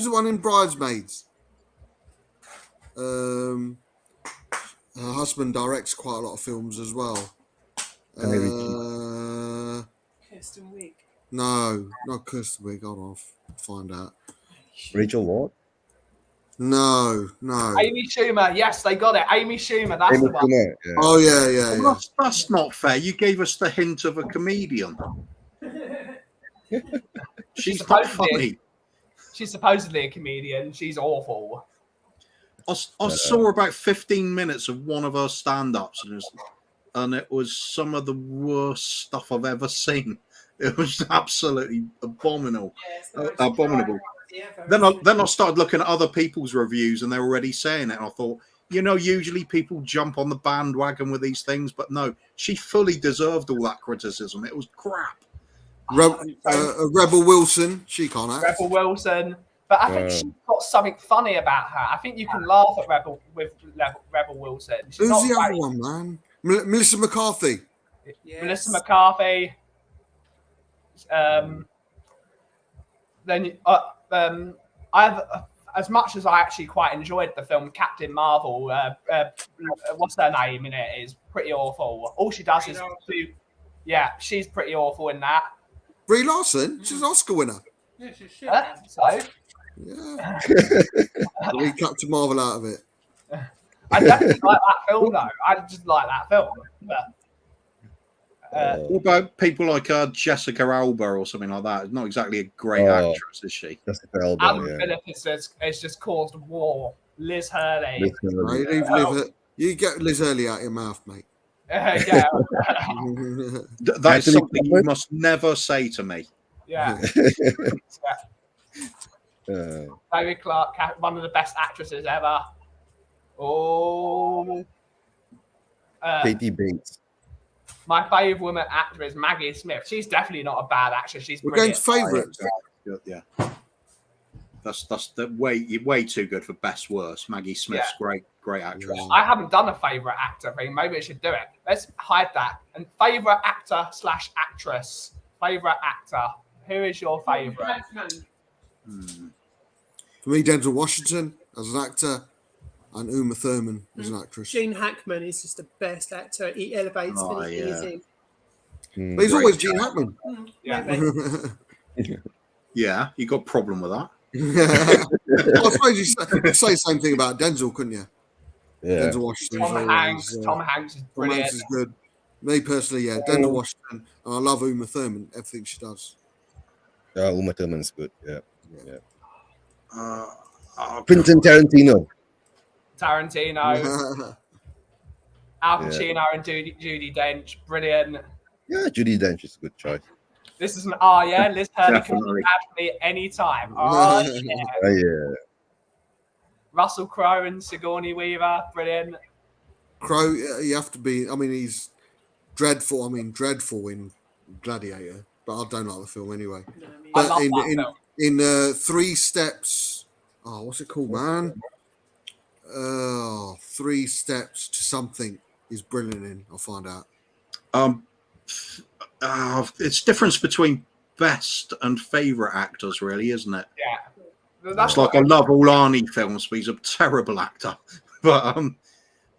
the one in Bridesmaids? Her husband directs quite a lot of films as well. Kirsten Wiig. No, not Kirsten Wiig. Hold on, I'll find out. Rachel Ward? No. Amy Schumer. Yes, they got it. Amy Schumer. That's the one. Yeah. Oh, yeah. Well, that's not fair. You gave us the hint of a comedian. She's not funny. She's supposedly a comedian. She's awful. I saw about 15 minutes of one of her stand-ups, and it was some of the worst stuff I've ever seen. It was absolutely abominable. Abominable. Then I started looking at other people's reviews, and they're already saying it. And I thought, usually people jump on the bandwagon with these things, but no, she fully deserved all that criticism. It was crap. Rebel Wilson, she can't act. Rebel Wilson, but I think she's got something funny about her. I think you can laugh at Rebel Wilson. She's Who's the other one, man? Melissa McCarthy. Yes. Melissa McCarthy. Then I've, as much as I actually quite enjoyed the film Captain Marvel, what's her name in it is pretty awful. All she does is she's pretty awful in that. Brie Larson, she's an Oscar winner. Yeah, she's shit. Yeah. Leave Captain Marvel out of it. I definitely like that film though. I just like that film. But, what about people like Jessica Alba or something like that? Not exactly a great actress, is she? Jessica Alba, Alan Phillips has just caused war. Liz Hurley. You get Liz Hurley out of your mouth, mate. Yeah. That is something you must never say to me. Yeah. David Clark, one of the best actresses ever. Oh. Katie Bates. My favourite woman actor is Maggie Smith. She's definitely not a bad actress. She's brilliant. Against favourites. Yeah. That's way too good for best worst. Maggie Smith's great actress. I haven't done a favourite actor thing. Maybe I should do it. Let's hide that. And favourite actor / actress. Favourite actor. Who is your favourite? For me, Denzel Washington as an actor, and Uma Thurman as an actress. Gene Hackman is just the best actor. He elevates anything he's in. But he's always Gene Hackman. Yeah, you got a problem with that? I suppose you say the same thing about Denzel, couldn't you? Yeah. Denzel Washington. Tom Hanks is brilliant. Tom Hanks is good. Me personally, Denzel Washington, and I love Uma Thurman. Everything she does. Uma Thurman's good. Yeah. Quentin Tarantino. Al Pacino and Judi Dench, brilliant. Yeah, Judi Dench is a good choice. This is an Liz Hurley can have me anytime. Yeah. Russell Crowe and Sigourney Weaver, brilliant. Crowe, you have to be. I mean, he's dreadful. Dreadful in Gladiator, but I don't like the film anyway. I love that film. In 3 Steps. Oh, what's it called, man? 3 Steps to Something is brilliant in. I'll find out. It's difference between best and favourite actors, really, isn't it? Yeah. It's like I love all Arnie films, but he's a terrible actor. But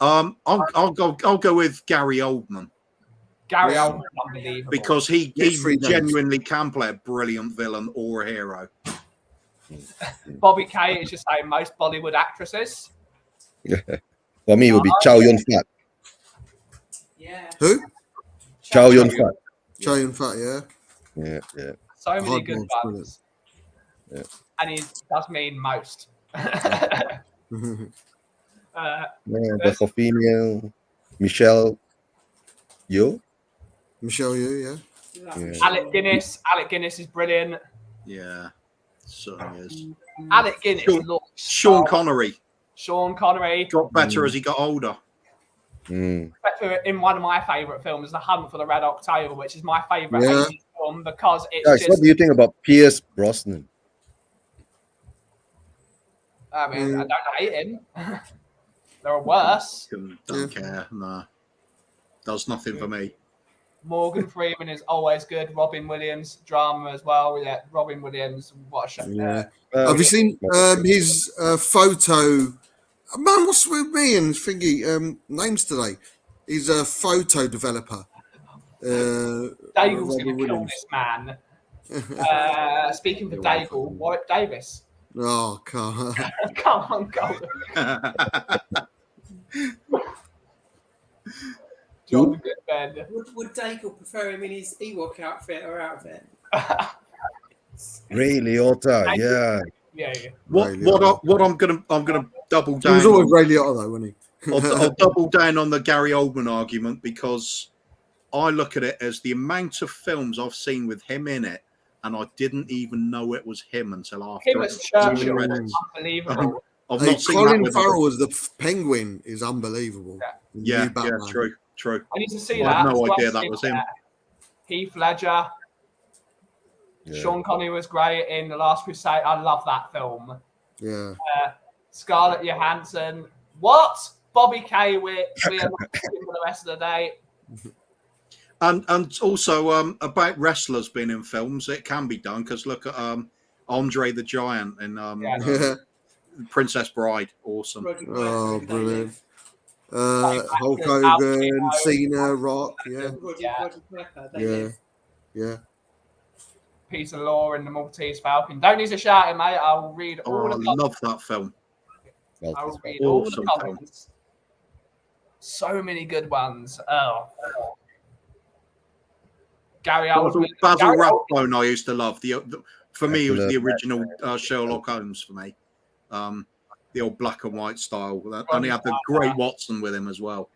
I'll go with Gary Oldman. Gary Oldman, unbelievable. Because he genuinely can play a brilliant villain or a hero. Bobby Kay is just saying most Bollywood actresses. For me, it would be Chow Yun-fat. Yeah. Who? Chow Yun-fat. Chow Yun-fat, yeah. Yeah. So many good ones. Yeah. And he does mean most. But for female, Michelle Yeoh. Michelle Yeoh, yeah. Alec Guinness is brilliant. Yeah, certainly is. Alec Guinness looks Sean Connery. Got better as he got older. In one of my favourite films, The Hunt for the Red October, which is my favourite 80s film because it's Guys, what do you think about Pierce Brosnan? I don't hate him. There are worse. Don't care. No. Does nothing for me. Morgan Freeman is always good. Robin Williams, drama as well. Yeah, Robin Williams, what a show. Yeah. Have you seen his photo? Man, what's with me and Thingy names today? He's a photo developer. Daigle's going to kill this man. Speaking for Daigle, Warwick Davis. Oh, come on, Golden. John Goodman. Would Daigle prefer him in his Ewok outfit or out of it? Ray Liotta, yeah. Yeah. What I'm gonna double He down. was always Ray Liotta, though, wasn't he? I'll double down on the Gary Oldman argument, because I look at it as the amount of films I've seen with him in it, and I didn't even know it was him until after. Him as Churchill, credits. unbelievable. I've Hey, not seen Colin that. Farrell as the Penguin is unbelievable. Yeah, true. I need to see I that. had no It's idea worth that was seeing him. Heath Ledger. Yeah. Sean Connery was great in The Last Crusade. I love that film. Yeah. Scarlett Johansson. What? Bobby Kay, we are not talking for the rest of the day. And also about wrestlers being in films, it can be done, because look at Andre the Giant in Princess Bride. Awesome. Oh, brilliant. Like Hulk actors, Hogan, Al Pacino, Cena, Rock. Yeah. Yeah. Peter Law in The Maltese Falcon. Don't need to shout it, mate. I'll read all I the love that film. I'll read all the Awesome comments. So many good ones. Oh. Gary Oldman. Basil Gary Rathbone, I used to love. For me, it was the original Sherlock Holmes for me. The old black and white style. And he had the great Watson with him as well.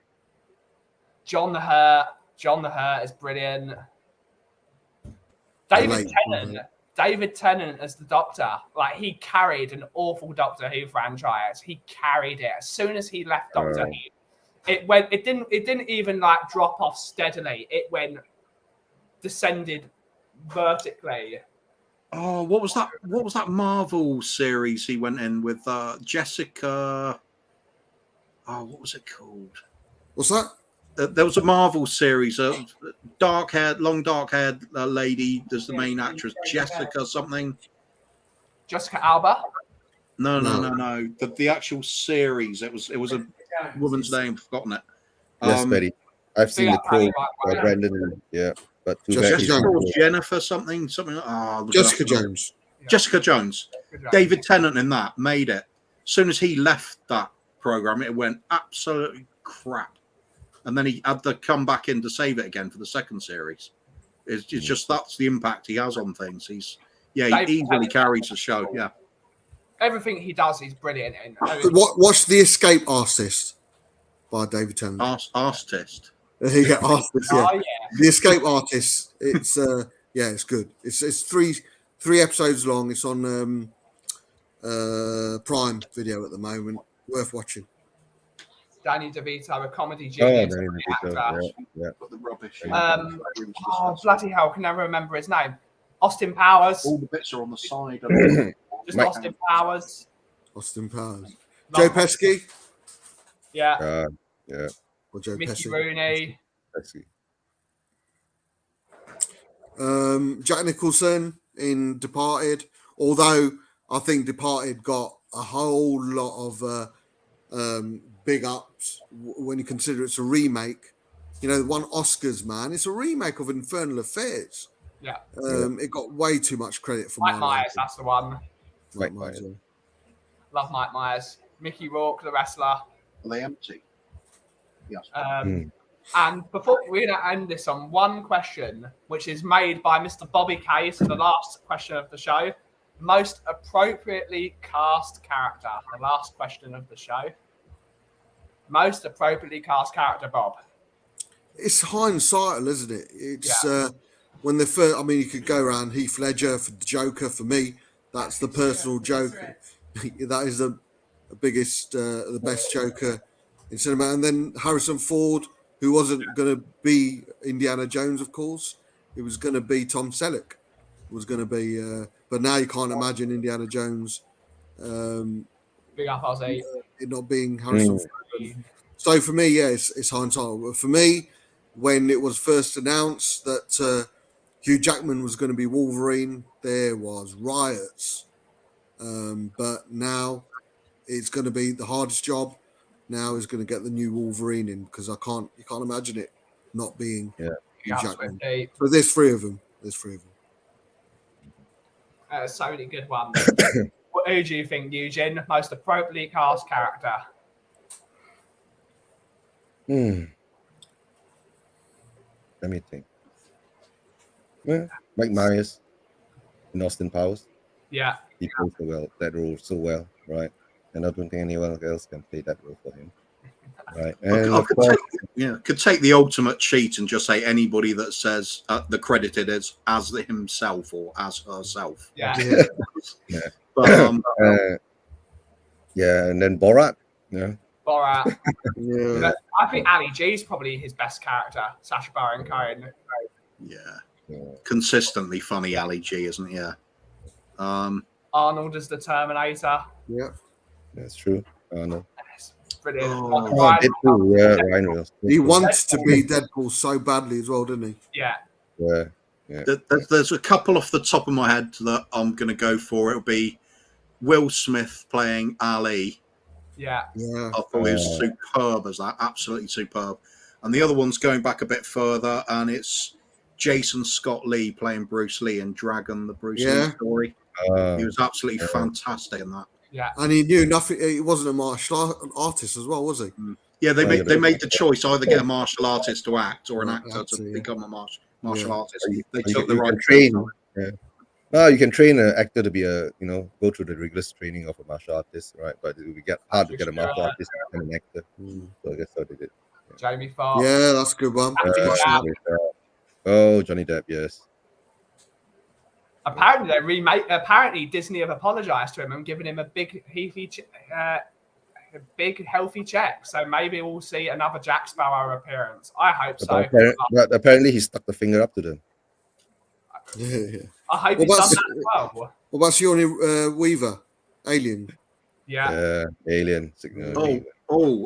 John the Hurt. John the Hurt is brilliant. David Tennant as the Doctor. Like, he carried an awful Doctor Who franchise. He carried it. As soon as he left Doctor Who, it didn't even like drop off steadily. It went descended vertically. Oh, what was that? What was that Marvel series he went in with Jessica? Oh, what was it called? What's that? There was a Marvel series, long dark-haired lady. There's the main actress, Jessica something. Jessica Alba. No. The actual series. It was a woman's name. I've forgotten it. Yes, Betty. I've seen the Crow by Brandon. Yeah, but Jennifer something. Jessica Jones. Jessica Jones. David Tennant in that made it. As soon as he left that program, it went absolutely crap. And then he had to come back in to save it again for the second series. It's just that's the impact he has on things. He easily carries the show. Yeah, everything he does, he's brilliant in. Watch The Escape Artist by David Tennant. Artist. Yeah, Artist. Yeah. Oh, yeah. The Escape Artist. It's it's good. It's three episodes long. It's on Prime Video at the moment. Worth watching. Danny DeVito, a comedy genius. Yeah. But the rubbish. Bloody hell! Can never remember his name. Austin Powers. All the bits are on the side. Just Austin Powers. Austin Powers. Joe Pesci. Yeah. Or Joe Mickey Pesci. Rooney. Jack Nicholson in Departed. Although I think Departed got a whole lot of big ups when you consider it's a remake. You know, one Oscars, man. It's a remake of Infernal Affairs. Yeah. It got way too much credit for Mike Myers. That's the one. Mike Myers. Love Mike Myers. Mickey Rourke, the wrestler. Are they empty? Yes. And before we're going to end this on one question, which is made by Mr. Bobby Kay, so the last question of the show. Most appropriately cast character. The last question of the show. Most appropriately cast character, Bob. It's hindsight, isn't it? It's when they first. I mean, you could go around Heath Ledger for the Joker. For me, that's the personal Joker. That is the biggest, the best Joker in cinema. And then Harrison Ford, who wasn't going to be Indiana Jones, of course. It was going to be Tom Selleck. It was going to be, but now you can't imagine Indiana Jones. Big up, Ozzy. It not being Harrison Ford. So for me, it's hindsight. For me, when it was first announced that Hugh Jackman was going to be Wolverine, there was riots. But now it's going to be the hardest job. Now is going to get the new Wolverine in because you can't imagine it not being Hugh Jackman. So there's three of them. So many good ones. Who do you think, Eugene? Most appropriately cast character? Let me think. Mike Myers in Austin Powers. Yeah. He plays that role so well, right? and I don't think anyone else can play that role for him. Right, I and of course, could take the ultimate cheat and just say anybody that says the credited as himself or as herself. Yeah. yeah. But, yeah, and then Borat. Yeah. Borat. Yeah. I think Ali G is probably his best character, Sacha Baron Cohen. Yeah. Consistently funny Ali G, isn't he? Yeah. Arnold as the Terminator. Yeah. That's true. No. Brilliant. Oh, Deadpool, yeah, Ryan Reynolds. He wants to be Deadpool so badly as well, didn't he? Yeah. Yeah. There's a couple off the top of my head that I'm going to go for. It'll be Will Smith playing Ali. Yeah. Yeah. I thought he was superb as that. Absolutely superb. And the other one's going back a bit further, and it's Jason Scott Lee playing Bruce Lee in Dragon, the Bruce Lee story. He was absolutely fantastic in that. Yeah. And he knew nothing. He wasn't a martial artist as well, was he? Yeah, they made the choice either get a martial artist to act or an actor to become a martial artist. They took the right train. Yeah. No, you can train an actor to be go through the rigorous training of a martial artist, right? But it would get hard to get a martial artist and an actor. So that's how they did. Jamie Foxx. Yeah, that's a good one. Johnny Depp, yes. Apparently, Disney have apologized to him and given him a big, healthy check. So maybe we'll see another Jack Sparrow appearance. I hope so. But apparently, he stuck the finger up to them. Yeah. I hope he's done that as well. What about Sigourney Weaver? Alien. Yeah. Alien.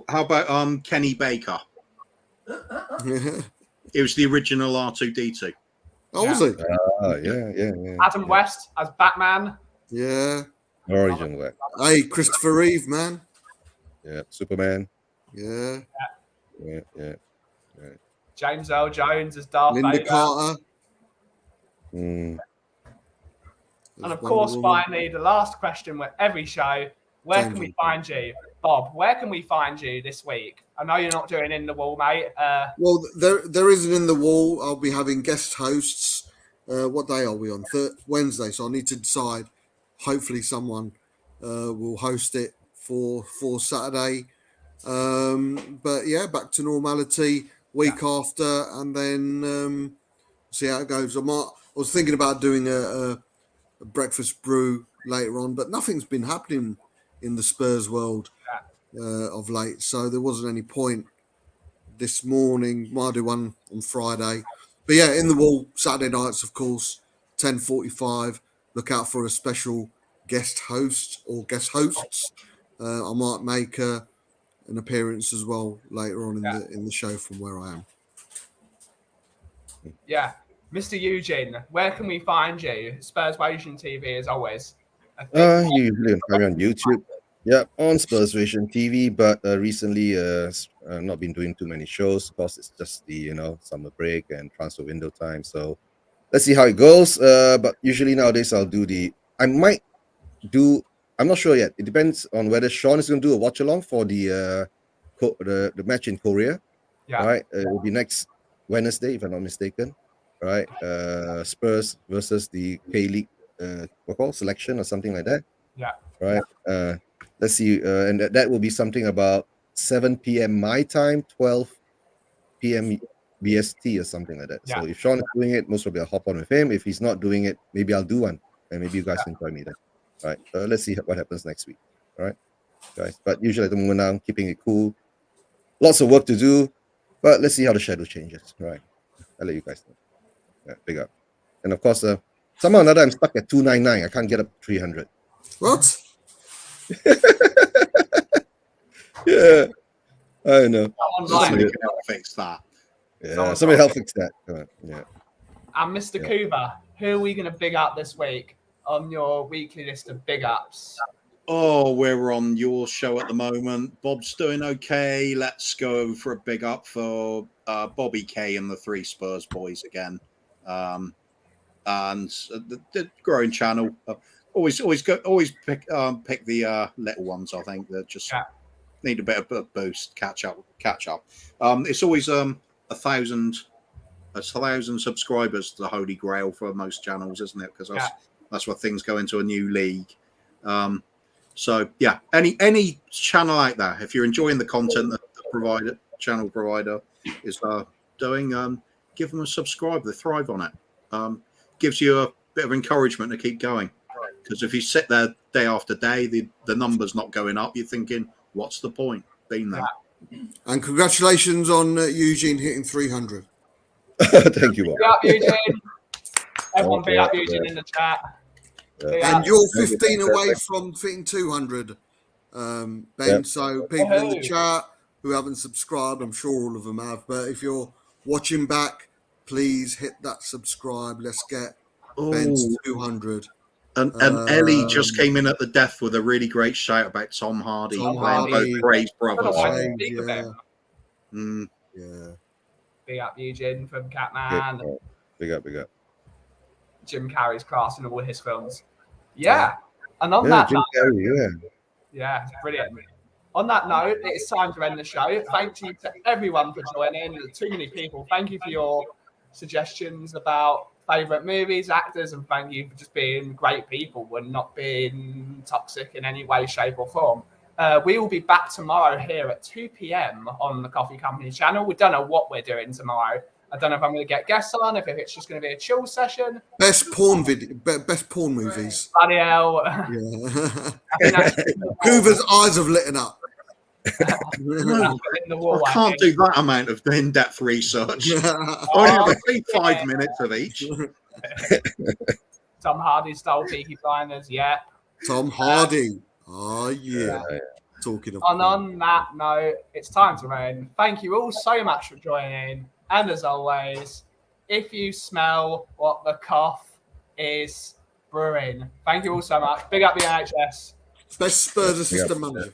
How about Kenny Baker? It was the original R2D2. Oh, was he? Yeah. Adam West as Batman. Yeah. Origin West. Hey, Christopher Reeve, man. Yeah. Superman. Yeah. James Earl Jones as Darth Linda Vader. Carter. And of course, finally, the last question with every show: where can we find you, Bob? Where can we find you this week? I know you're not doing In the Wall, mate. Well, there isn't In the Wall. I'll be having guest hosts. What day are we on? Wednesday. So I need to decide. Hopefully, someone will host it for Saturday. But yeah, back to normality week after, and then see how it goes. I was thinking about doing a breakfast brew later on, but nothing's been happening in the Spurs world of late, so there wasn't any point this morning. Might do one on Friday, but yeah, In the Wall Saturday nights, of course, 10:45. Look out for a special guest host or guest hosts. I might make an appearance as well later on in the show from where I am. Yeah. Mr. Eugene, where can we find you? Spurs Asian TV, as always. You usually find me on YouTube. Yeah, on Spurs Asian TV, but recently I've not been doing too many shows because it's just the summer break and transfer window time. So let's see how it goes. But usually nowadays I'm not sure yet. It depends on whether Sean is going to do a watch along for the match in Korea. Yeah. Right. It will be next Wednesday, if I'm not mistaken. Right, Spurs versus the K-League selection or something like that. Yeah. Right. Let's see, and that will be something about 7 p.m. my time, 12 p.m. BST or something like that. Yeah. So if Sean is doing it, most probably I'll hop on with him. If he's not doing it, maybe I'll do one, and maybe you guys can join me then. All right. Let's see what happens next week. All right, guys. But usually at the moment I'm keeping it cool. Lots of work to do, but let's see how the schedule changes. All right. I'll let you guys know. Yeah, big up. And of course, somehow or another, I'm stuck at 299. I can't get up 300. What? Yeah, I know. Somebody can help fix that. Yeah, somebody help fix that. Yeah. And Mr. Cooper, who are we going to big up this week on your weekly list of big ups? Oh, we're on your show at the moment. Bob's doing okay. Let's go for a big up for Bobby K and the Three Spurs Boys again. And the growing channel. Always pick the little ones. I think that just need a bit of a boost. Catch up. It's always 1,000 subscribers to the holy grail for most channels, isn't it? Because that's where things go into a new league. So yeah, any channel out there, if you're enjoying the content that the channel provider is doing, give them a subscribe. They thrive on it. Gives you a bit of encouragement to keep going. Because if you sit there day after day, the number's not going up. You're thinking, what's the point? Being there. And congratulations on Eugene hitting 300. Thank you, Bob. Be up, Eugene. Everyone be up, Eugene, in the chat. And you're 15 away from hitting 200, Ben. Yep. So people in the chat who haven't subscribed, I'm sure all of them have. But if you're watching back, please hit that subscribe. Let's get Ben to 200. And Ellie just came in at the death with a really great shout about Tom Hardy playing both Gray's brothers. Yeah. Big up Eugene from Catman. Big up. Jim Carrey's class in all his films. Yeah. And on that note, yeah, brilliant. On that note, it's time to end the show. Thank you to everyone for joining. There's too many people. Thank you for your suggestions about favourite movies, actors, and thank you for just being great people and not being toxic in any way, shape, or form. We will be back tomorrow here at 2 p.m. on the Coffee Company channel. We don't know what we're doing tomorrow. I don't know if I'm going to get guests on, if it's just going to be a chill session. Best porn movies. Bloody hell. Yeah. Hoover's eyes have lit up. I can't do that amount of in-depth research. Only 5 minutes of each. Tom Hardy stole Peaky Blinders, yeah. Tom Hardy. Oh, yeah. Talking of. And on that note, it's time to end. Thank you all so much for joining. And as always, if you smell what the cough is brewing, thank you all so much. Big up the NHS. Best Spurs assistant manager.